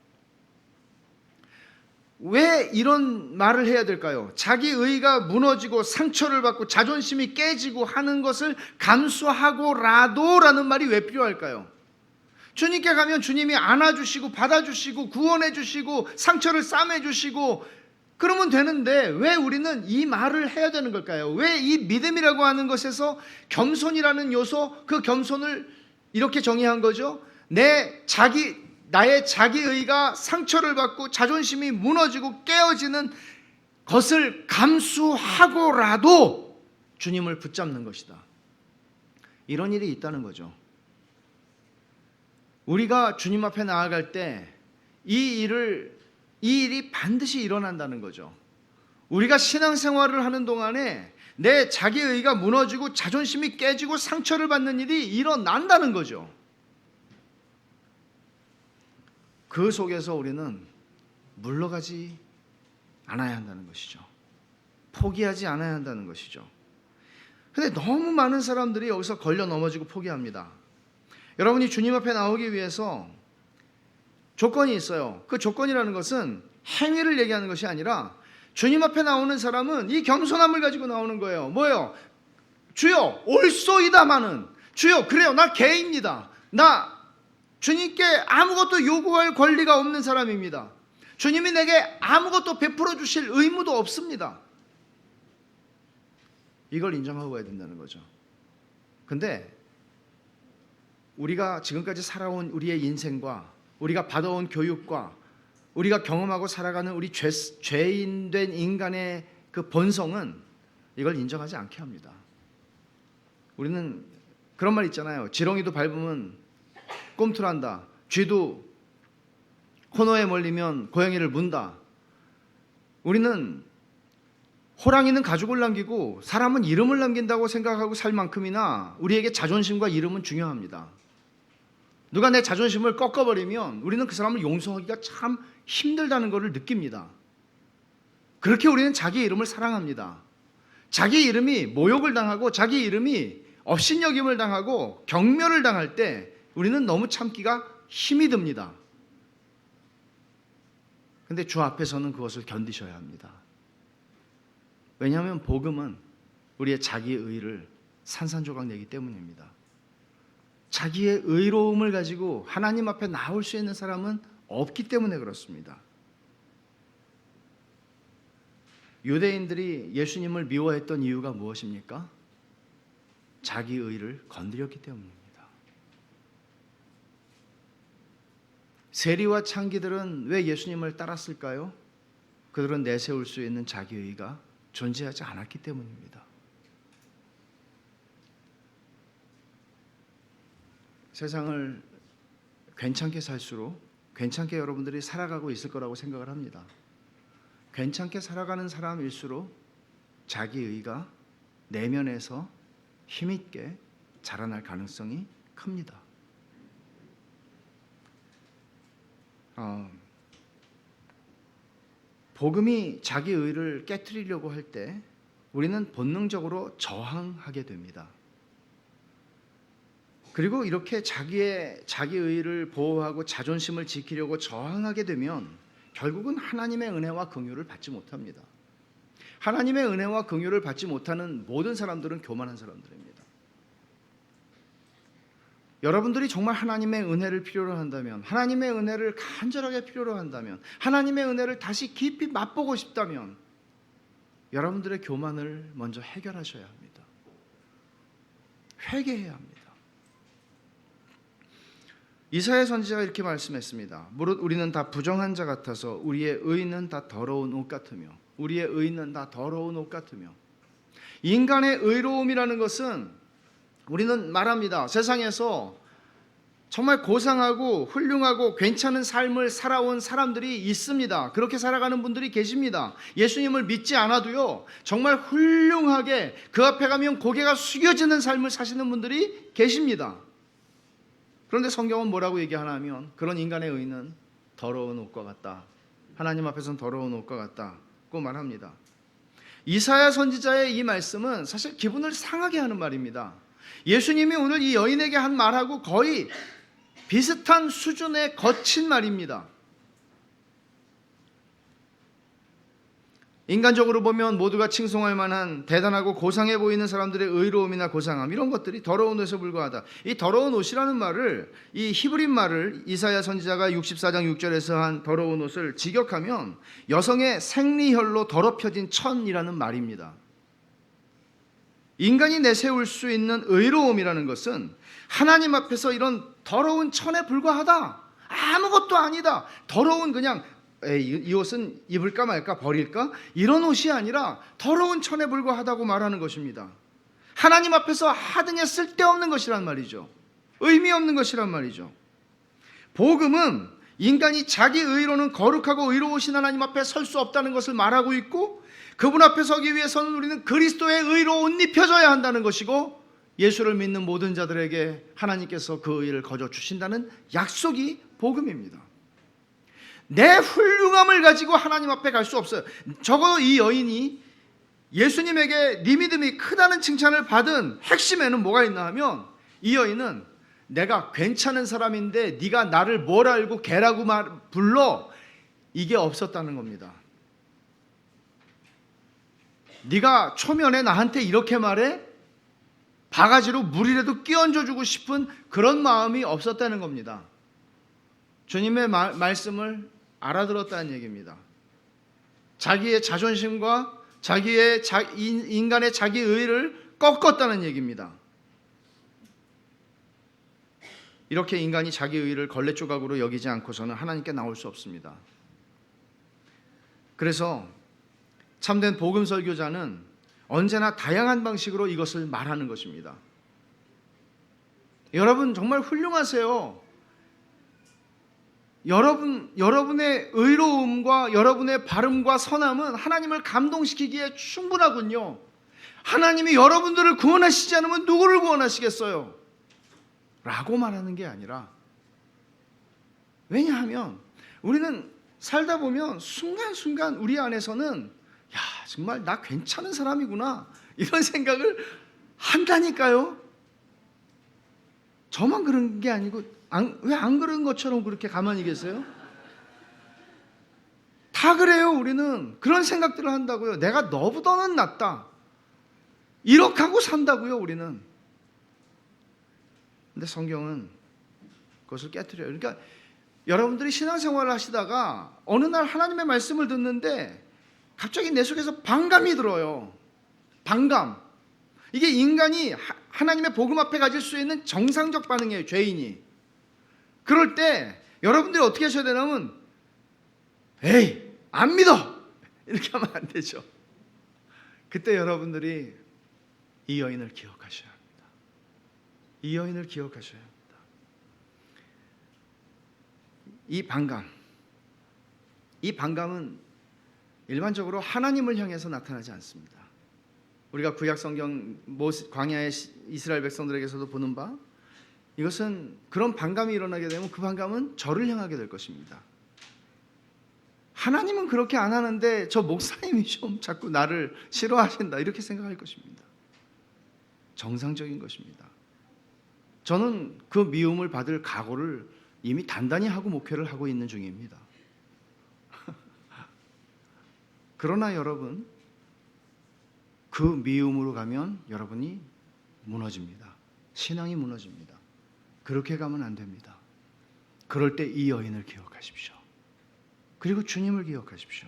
왜 이런 말을 해야 될까요? 자기의가 무너지고 상처를 받고 자존심이 깨지고 하는 것을 감수하고라도 라는 말이 왜 필요할까요? 주님께 가면 주님이 안아주시고 받아주시고 구원해주시고 상처를 싸매주시고 그러면 되는데, 왜 우리는 이 말을 해야 되는 걸까요? 왜 이 믿음이라고 하는 것에서 겸손이라는 요소, 그 겸손을 이렇게 정의한 거죠? 나의 자기의가 상처를 받고 자존심이 무너지고 깨어지는 것을 감수하고라도 주님을 붙잡는 것이다. 이런 일이 있다는 거죠. 우리가 주님 앞에 나아갈 때 이 일이 반드시 일어난다는 거죠. 우리가 신앙생활을 하는 동안에 내 자기의가 무너지고 자존심이 깨지고 상처를 받는 일이 일어난다는 거죠. 그 속에서 우리는 물러가지 않아야 한다는 것이죠. 포기하지 않아야 한다는 것이죠. 그런데 너무 많은 사람들이 여기서 걸려 넘어지고 포기합니다. 여러분이 주님 앞에 나오기 위해서 조건이 있어요. 그 조건이라는 것은 행위를 얘기하는 것이 아니라, 주님 앞에 나오는 사람은 이 겸손함을 가지고 나오는 거예요. 뭐예요? 주여 올소이다마는, 주여 그래요, 나 개입니다. 나 주님께 아무것도 요구할 권리가 없는 사람입니다. 주님이 내게 아무것도 베풀어 주실 의무도 없습니다. 이걸 인정하고 가야 된다는 거죠. 근데 우리가 지금까지 살아온 우리의 인생과 우리가 받아온 교육과 우리가 경험하고 살아가는 우리 죄인된 인간의 그 본성은 이걸 인정하지 않게 합니다. 우리는 그런 말 있잖아요. 지렁이도 밟으면 꼼틀한다. 쥐도 코너에 몰리면 고양이를 문다. 우리는 호랑이는 가죽을 남기고 사람은 이름을 남긴다고 생각하고 살 만큼이나 우리에게 자존심과 이름은 중요합니다. 누가 내 자존심을 꺾어버리면 우리는 그 사람을 용서하기가 참 힘들다는 것을 느낍니다. 그렇게 우리는 자기 이름을 사랑합니다. 자기 이름이 모욕을 당하고 자기 이름이 업신여김을 당하고 경멸을 당할 때 우리는 너무 참기가 힘이 듭니다. 그런데 주 앞에서는 그것을 견디셔야 합니다. 왜냐하면 복음은 우리의 자기의를 산산조각 내기 때문입니다. 자기의 의로움을 가지고 하나님 앞에 나올 수 있는 사람은 없기 때문에 그렇습니다. 유대인들이 예수님을 미워했던 이유가 무엇입니까? 자기의를 건드렸기 때문입니다. 세리와 창기들은 왜 예수님을 따랐을까요? 그들은 내세울 수 있는 자기의가 존재하지 않았기 때문입니다. 세상을 괜찮게 살수록 괜찮게 여러분들이 살아가고 있을 거라고 생각을 합니다. 괜찮게 살아가는 사람일수록 자기의가 내면에서 힘있게 자라날 가능성이 큽니다. 복음이 자기의를 깨트리려고 할 때 우리는 본능적으로 저항하게 됩니다. 그리고 이렇게 자기의를 보호하고 자존심을 지키려고 저항하게 되면 결국은 하나님의 은혜와 긍휼을 받지 못합니다. 하나님의 은혜와 긍휼을 받지 못하는 모든 사람들은 교만한 사람들입니다. 여러분들이 정말 하나님의 은혜를 필요로 한다면, 하나님의 은혜를 간절하게 필요로 한다면, 하나님의 은혜를 다시 깊이 맛보고 싶다면 여러분들의 교만을 먼저 해결하셔야 합니다. 회개해야 합니다. 이사야 선지자가 이렇게 말씀했습니다. 무릇 우리는 다 부정한 자 같아서 우리의 의는 다 더러운 옷 같으며 우리의 의는 다 더러운 옷 같으며. 인간의 의로움이라는 것은 우리는 말합니다. 세상에서 정말 고상하고 훌륭하고 괜찮은 삶을 살아온 사람들이 있습니다. 그렇게 살아가는 분들이 계십니다. 예수님을 믿지 않아도요, 정말 훌륭하게 그 앞에 가면 고개가 숙여지는 삶을 사시는 분들이 계십니다. 그런데 성경은 뭐라고 얘기하나 하면 그런 인간의 의는 더러운 옷과 같다. 하나님 앞에서는 더러운 옷과 같다고 말합니다. 이사야 선지자의 이 말씀은 사실 기분을 상하게 하는 말입니다. 예수님이 오늘 이 여인에게 한 말하고 거의 비슷한 수준의 거친 말입니다. 인간적으로 보면 모두가 칭송할 만한 대단하고 고상해 보이는 사람들의 의로움이나 고상함, 이런 것들이 더러운 옷에 불과하다. 이 더러운 옷이라는 말을, 이 히브리 말을 이사야 선지자가 64장 6절에서 한 더러운 옷을 직역하면 여성의 생리혈로 더럽혀진 천이라는 말입니다. 인간이 내세울 수 있는 의로움이라는 것은 하나님 앞에서 이런 더러운 천에 불과하다. 아무것도 아니다. 더러운 그냥 이 옷은 입을까 말까 버릴까? 이런 옷이 아니라 더러운 천에 불과하다고 말하는 것입니다. 하나님 앞에서 하등에 쓸데없는 것이란 말이죠. 의미 없는 것이란 말이죠. 복음은 인간이 자기 의로는 거룩하고 의로우신 하나님 앞에 설 수 없다는 것을 말하고 있고, 그분 앞에 서기 위해서는 우리는 그리스도의 의로 옷 입혀져야 한다는 것이고, 예수를 믿는 모든 자들에게 하나님께서 그 의를 거저 주신다는 약속이 복음입니다. 내 훌륭함을 가지고 하나님 앞에 갈 수 없어요. 적어도 이 여인이 예수님에게 네 믿음이 크다는 칭찬을 받은 핵심에는 뭐가 있나 하면, 이 여인은 내가 괜찮은 사람인데 네가 나를 뭘 알고 개라고 불러, 이게 없었다는 겁니다. 네가 초면에 나한테 이렇게 말해? 바가지로 물이라도 끼얹어주고 싶은 그런 마음이 없었다는 겁니다. 주님의 말씀을 알아들었다는 얘기입니다. 자기의 자존심과 인간의 자기 의를 꺾었다는 얘기입니다. 이렇게 인간이 자기 의를 걸레조각으로 여기지 않고서는 하나님께 나올 수 없습니다. 그래서 참된 복음 설교자는 언제나 다양한 방식으로 이것을 말하는 것입니다. 여러분 정말 훌륭하세요. 여러분의 의로움과 여러분의 바름과 선함은 하나님을 감동시키기에 충분하군요. 하나님이 여러분들을 구원하시지 않으면 누구를 구원하시겠어요? 라고 말하는 게 아니라, 왜냐하면 우리는 살다 보면 순간순간 우리 안에서는 야, 정말 나 괜찮은 사람이구나 이런 생각을 한다니까요. 저만 그런 게 아니고 왜 안 그런 것처럼 그렇게 가만히 계세요? 다 그래요. 우리는 그런 생각들을 한다고요. 내가 너보다는 낫다 이렇게 하고 산다고요. 우리는. 근데 성경은 그것을 깨트려요. 그러니까 여러분들이 신앙생활을 하시다가 어느 날 하나님의 말씀을 듣는데 갑자기 내 속에서 반감이 들어요. 반감. 이게 인간이 하나님의 복음 앞에 가질 수 있는 정상적 반응이에요. 죄인이. 그럴 때 여러분들이 어떻게 하셔야 되냐면, 에이, 안 믿어! 이렇게 하면 안 되죠. 그때 여러분들이 이 여인을 기억하셔야 합니다. 이 여인을 기억하셔야 합니다. 이 반감은 일반적으로 하나님을 향해서 나타나지 않습니다. 우리가 구약 성경 광야의 이스라엘 백성들에게서도 보는 바, 이것은 그런 반감이 일어나게 되면 그 반감은 저를 향하게 될 것입니다. 하나님은 그렇게 안 하는데 저 목사님이 좀 자꾸 나를 싫어하신다 이렇게 생각할 것입니다. 정상적인 것입니다. 저는 그 미움을 받을 각오를 이미 단단히 하고 목회를 하고 있는 중입니다. 그러나 여러분, 그 미움으로 가면 여러분이 무너집니다. 신앙이 무너집니다. 그렇게 가면 안 됩니다. 그럴 때 이 여인을 기억하십시오. 그리고 주님을 기억하십시오.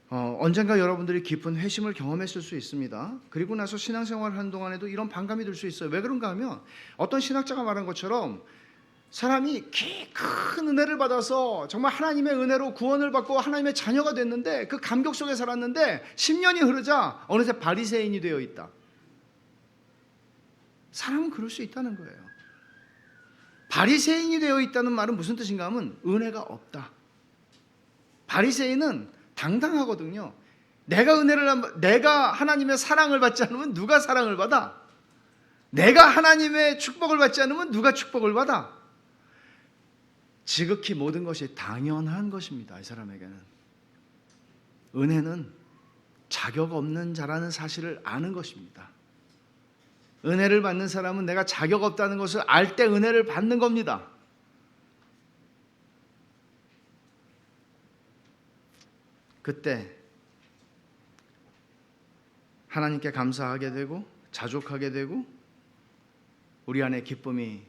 언젠가 여러분들이 깊은 회심을 경험했을 수 있습니다. 그리고 나서 신앙생활을 하는 동안에도 이런 반감이 들 수 있어요. 왜 그런가 하면 어떤 신학자가 말한 것처럼 사람이 큰 은혜를 받아서 정말 하나님의 은혜로 구원을 받고 하나님의 자녀가 됐는데 그 감격 속에 살았는데 10년이 흐르자 어느새 바리새인이 되어 있다. 사람은 그럴 수 있다는 거예요. 바리새인이 되어 있다는 말은 무슨 뜻인가 하면 은혜가 없다. 바리새인은 당당하거든요. 내가 하나님의 사랑을 받지 않으면 누가 사랑을 받아? 내가 하나님의 축복을 받지 않으면 누가 축복을 받아? 지극히 모든 것이 당연한 것입니다. 이 사람에게는. 은혜는 자격 없는 자라는 사실을 아는 것입니다. 은혜를 받는 사람은 내가 자격 없다는 것을 알 때 은혜를 받는 겁니다. 그때 하나님께 감사하게 되고 자족하게 되고 우리 안에 기쁨이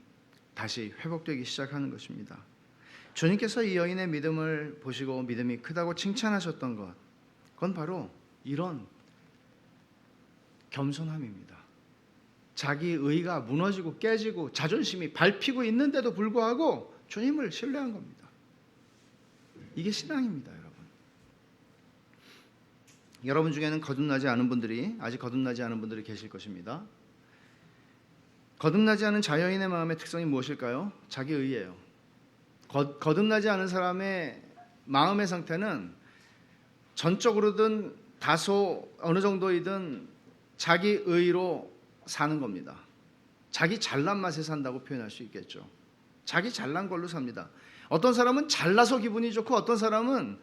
다시 회복되기 시작하는 것입니다. 주님께서 이 여인의 믿음을 보시고 믿음이 크다고 칭찬하셨던 것, 그건 바로 이런 겸손함입니다. 자기 의가 무너지고 깨지고 자존심이 밟히고 있는데도 불구하고 주님을 신뢰한 겁니다. 이게 신앙입니다, 여러분. 여러분 중에는 아직 거듭나지 않은 분들이 계실 것입니다. 거듭나지 않은 자여인의 마음의 특성이 무엇일까요? 자기 의예요. 거듭나지 않은 사람의 마음의 상태는 전적으로든 다소 어느 정도이든 자기 의로 사는 겁니다. 자기 잘난 맛에 산다고 표현할 수 있겠죠. 자기 잘난 걸로 삽니다. 어떤 사람은 잘나서 기분이 좋고 어떤 사람은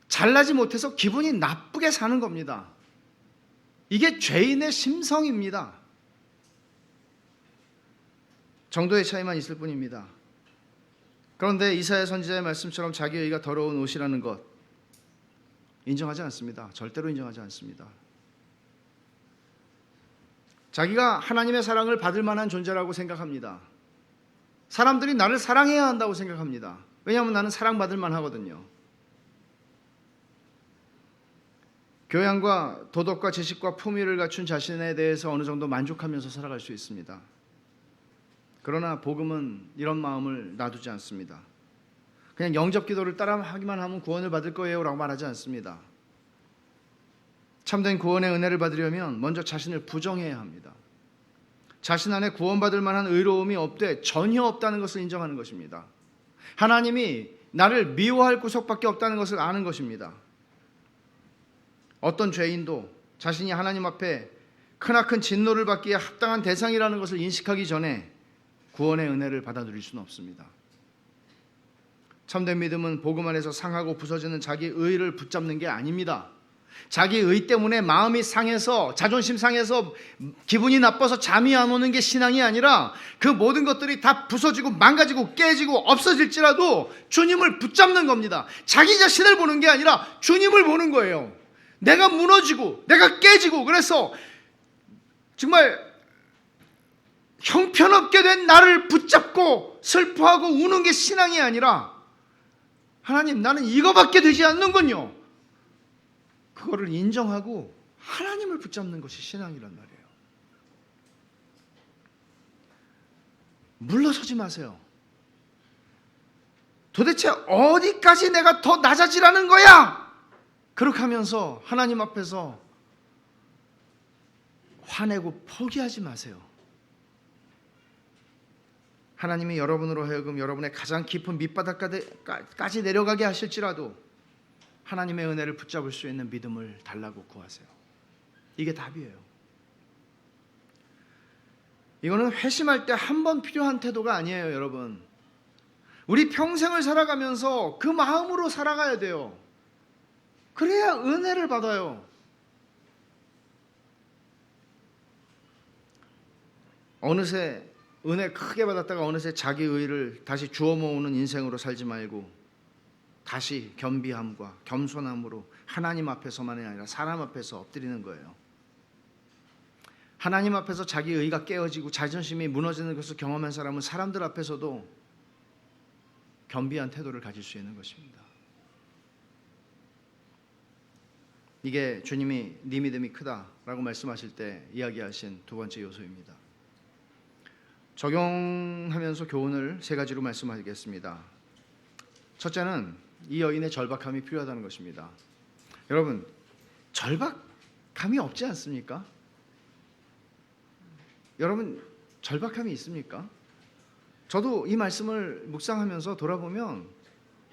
잘나지 못해서 기분이 나쁘게 사는 겁니다. 이게 죄인의 심성입니다. 정도의 차이만 있을 뿐입니다. 그런데 이사야 선지자의 말씀처럼 자기 의가 더러운 옷이라는 것 인정하지 않습니다. 절대로 인정하지 않습니다. 자기가 하나님의 사랑을 받을 만한 존재라고 생각합니다. 사람들이 나를 사랑해야 한다고 생각합니다. 왜냐하면 나는 사랑받을 만하거든요. 교양과 도덕과 지식과 품위를 갖춘 자신에 대해서 어느 정도 만족하면서 살아갈 수 있습니다. 그러나 복음은 이런 마음을 놔두지 않습니다. 그냥 영접 기도를 따라하기만 하면 구원을 받을 거예요 라고 말하지 않습니다. 참된 구원의 은혜를 받으려면 먼저 자신을 부정해야 합니다. 자신 안에 구원받을 만한 의로움이 전혀 없다는 것을 인정하는 것입니다. 하나님이 나를 미워할 구석밖에 없다는 것을 아는 것입니다. 어떤 죄인도 자신이 하나님 앞에 크나큰 진노를 받기에 합당한 대상이라는 것을 인식하기 전에 구원의 은혜를 받아 누릴 수는 없습니다. 참된 믿음은 복음 안에서 상하고 부서지는 자기 의를 붙잡는 게 아닙니다. 자기 의 때문에 마음이 상해서 자존심 상해서 기분이 나빠서 잠이 안 오는 게 신앙이 아니라 그 모든 것들이 다 부서지고 망가지고 깨지고 없어질지라도 주님을 붙잡는 겁니다. 자기 자신을 보는 게 아니라 주님을 보는 거예요. 내가 무너지고 내가 깨지고 그래서 정말 형편없게 된 나를 붙잡고 슬퍼하고 우는 게 신앙이 아니라 하나님 나는 이거밖에 되지 않는군요. 그거를 인정하고 하나님을 붙잡는 것이 신앙이란 말이에요. 물러서지 마세요. 도대체 어디까지 내가 더 낮아지라는 거야? 그렇게 하면서 하나님 앞에서 화내고 포기하지 마세요. 하나님이 여러분으로 하여금 여러분의 가장 깊은 밑바닥까지 내려가게 하실지라도 하나님의 은혜를 붙잡을 수 있는 믿음을 달라고 구하세요. 이게 답이에요. 이거는 회심할 때 한 번 필요한 태도가 아니에요, 여러분. 우리 평생을 살아가면서 그 마음으로 살아가야 돼요. 그래야 은혜를 받아요. 어느새 은혜 크게 받았다가 어느새 자기 의를 다시 주워 모으는 인생으로 살지 말고 다시 겸비함과 겸손함으로 하나님 앞에서만이 아니라 사람 앞에서 엎드리는 거예요. 하나님 앞에서 자기 의가 깨어지고 자존심이 무너지는 것을 경험한 사람은 사람들 앞에서도 겸비한 태도를 가질 수 있는 것입니다. 이게 주님이 네 믿음이 크다라고 말씀하실 때 이야기하신 두 번째 요소입니다. 적용하면서 교훈을 세 가지로 말씀하겠습니다. 첫째는 이 여인의 절박함이 필요하다는 것입니다. 여러분, 절박함이 없지 않습니까? 여러분, 절박함이 있습니까? 저도 이 말씀을 묵상하면서 돌아보면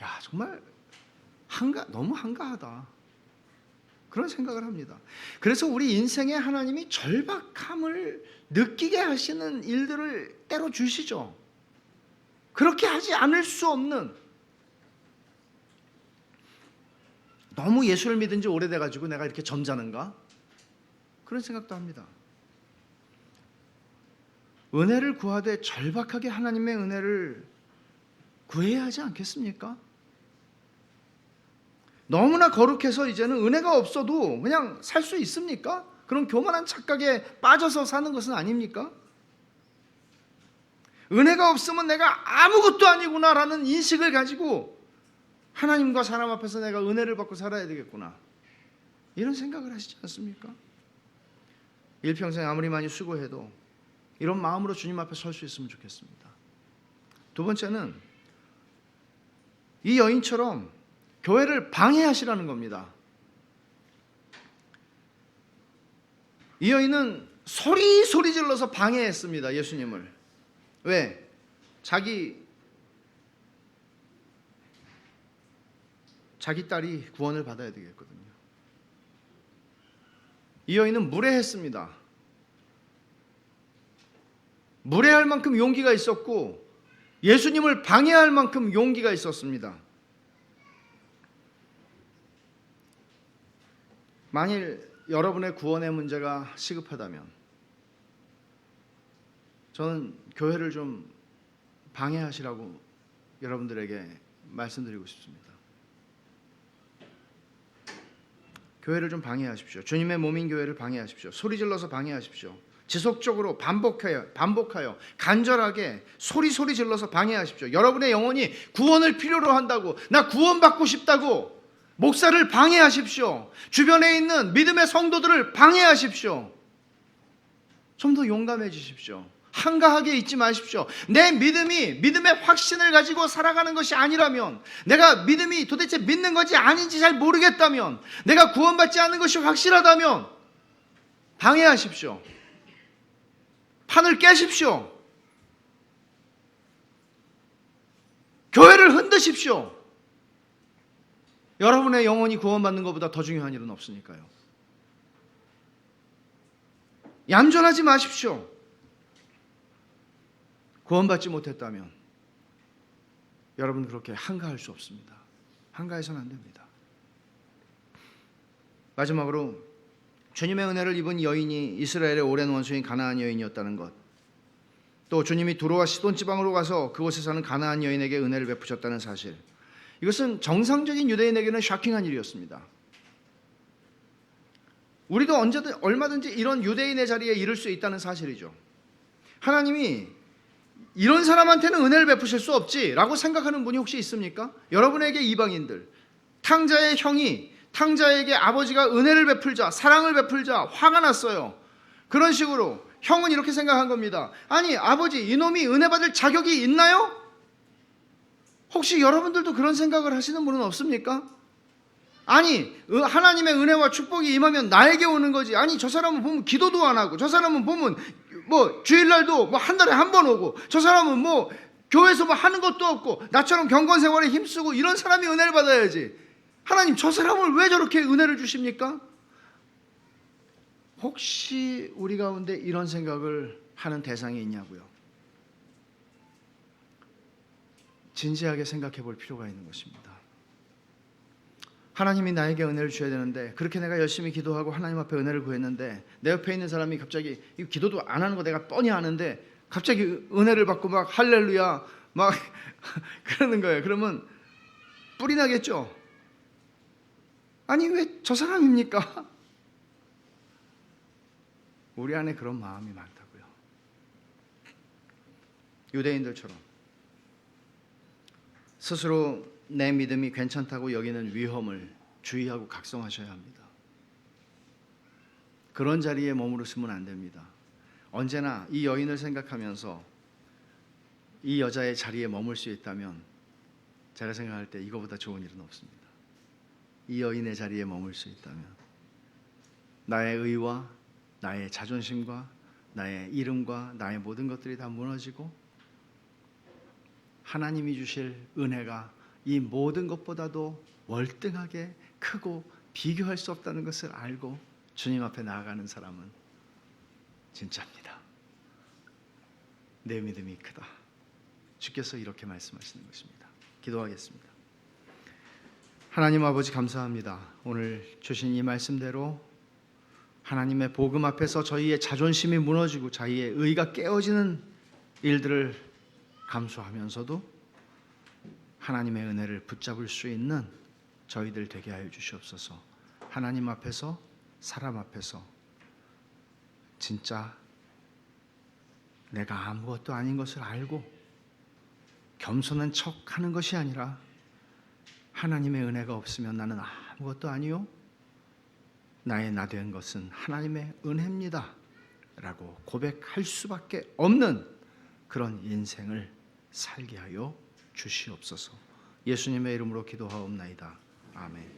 야, 정말 너무 한가하다. 그런 생각을 합니다. 그래서 우리 인생에 하나님이 절박함을 느끼게 하시는 일들을 때로 주시죠. 그렇게 하지 않을 수 없는, 너무 예수를 믿은 지 오래돼가지고 내가 이렇게 점잖은가? 그런 생각도 합니다. 은혜를 구하되 절박하게 하나님의 은혜를 구해야 하지 않겠습니까? 너무나 거룩해서 이제는 은혜가 없어도 그냥 살 수 있습니까? 그런 교만한 착각에 빠져서 사는 것은 아닙니까? 은혜가 없으면 내가 아무것도 아니구나라는 인식을 가지고 하나님과 사람 앞에서 내가 은혜를 받고 살아야 되겠구나, 이런 생각을 하시지 않습니까? 일평생 아무리 많이 수고해도 이런 마음으로 주님 앞에 설 수 있으면 좋겠습니다. 두 번째는 이 여인처럼 교회를 방해하시라는 겁니다. 이 여인은 소리 질러서 방해했습니다, 예수님을. 왜? 자기 딸이 구원을 받아야 되겠거든요. 이 여인은 무례했습니다. 무례할 만큼 용기가 있었고 예수님을 방해할 만큼 용기가 있었습니다. 만일 여러분의 구원의 문제가 시급하다면 저는 교회를 좀 방해하시라고 여러분들에게 말씀드리고 싶습니다. 교회를 좀 방해하십시오. 주님의 몸인 교회를 방해하십시오. 소리질러서 방해하십시오. 지속적으로 반복하여 간절하게 소리 질러서 방해하십시오. 여러분의 영혼이 구원을 필요로 한다고, 나 구원받고 싶다고 목사를 방해하십시오. 주변에 있는 믿음의 성도들을 방해하십시오. 좀 더 용감해지십시오. 한가하게 있지 마십시오. 내 믿음의 확신을 가지고 살아가는 것이 아니라면, 내가 믿음이 도대체 믿는 건지 아닌지 잘 모르겠다면, 내가 구원받지 않는 것이 확실하다면 방해하십시오. 판을 깨십시오. 교회를 머리를 흔드십시오. 여러분의 영혼이 구원받는 것보다 더 중요한 일은 없으니까요. 얌전하지 마십시오. 구원받지 못했다면 여러분 그렇게 한가할 수 없습니다. 한가해서는 안 됩니다. 마지막으로 주님의 은혜를 입은 여인이 이스라엘의 오랜 원수인 가나안 여인이었다는 것, 또 주님이 두로와 시돈 지방으로 가서 그곳에 사는 가나안 여인에게 은혜를 베푸셨다는 사실, 이것은 정상적인 유대인에게는 샤킹한 일이었습니다. 우리도 언제든 얼마든지 이런 유대인의 자리에 이를 수 있다는 사실이죠. 하나님이 이런 사람한테는 은혜를 베푸실 수 없지라고 생각하는 분이 혹시 있습니까? 여러분에게 이방인들, 탕자의 형이 탕자에게 아버지가 은혜를 베풀자, 사랑을 베풀자 화가 났어요. 그런 식으로 형은 이렇게 생각한 겁니다. 아니, 아버지, 이놈이 은혜 받을 자격이 있나요? 혹시 여러분들도 그런 생각을 하시는 분은 없습니까? 아니, 하나님의 은혜와 축복이 임하면 나에게 오는 거지. 아니, 저 사람은 보면 기도도 안 하고, 저 사람은 보면 뭐 주일날도 뭐 한 달에 한 번 오고, 저 사람은 뭐 교회에서 뭐 하는 것도 없고, 나처럼 경건 생활에 힘쓰고 이런 사람이 은혜를 받아야지. 하나님, 저 사람을 왜 저렇게 은혜를 주십니까? 혹시 우리 가운데 이런 생각을 하는 대상이 있냐고요? 진지하게 생각해 볼 필요가 있는 것입니다. 하나님이 나에게 은혜를 주셔야 되는데, 그렇게 내가 열심히 기도하고 하나님 앞에 은혜를 구했는데, 내 옆에 있는 사람이 갑자기 기도도 안 하는 거 내가 뻔히 아는데 갑자기 은혜를 받고 막 할렐루야 막 그러는 거예요. 그러면 뿔이 나겠죠? 아니, 왜 저 사람입니까? 우리 안에 그런 마음이 많다고요. 유대인들처럼 스스로 내 믿음이 괜찮다고 여기는 위험을 주의하고 각성하셔야 합니다. 그런 자리에 머무르시면 안 됩니다. 언제나 이 여인을 생각하면서 이 여자의 자리에 머물 수 있다면, 제가 생각할 때 이거보다 좋은 일은 없습니다. 이 여인의 자리에 머물 수 있다면 나의 의와 나의 자존심과 나의 이름과 나의 모든 것들이 다 무너지고, 하나님이 주실 은혜가 이 모든 것보다도 월등하게 크고 비교할 수 없다는 것을 알고 주님 앞에 나아가는 사람은 진짜입니다. 내 믿음이 크다. 주께서 이렇게 말씀하시는 것입니다. 기도하겠습니다. 하나님 아버지, 감사합니다. 오늘 주신 이 말씀대로 하나님의 복음 앞에서 저희의 자존심이 무너지고 저희의 의가 깨어지는 일들을 감수하면서도 하나님의 은혜를 붙잡을 수 있는 저희들 되게 하여 주시옵소서. 하나님 앞에서, 사람 앞에서 진짜 내가 아무것도 아닌 것을 알고 겸손한 척하는 것이 아니라, 하나님의 은혜가 없으면 나는 아무것도 아니요, 나의 나 된 것은 하나님의 은혜입니다 라고 고백할 수밖에 없는 그런 인생을 살게 하여 주시옵소서. 예수님의 이름으로 기도하옵나이다. 아멘.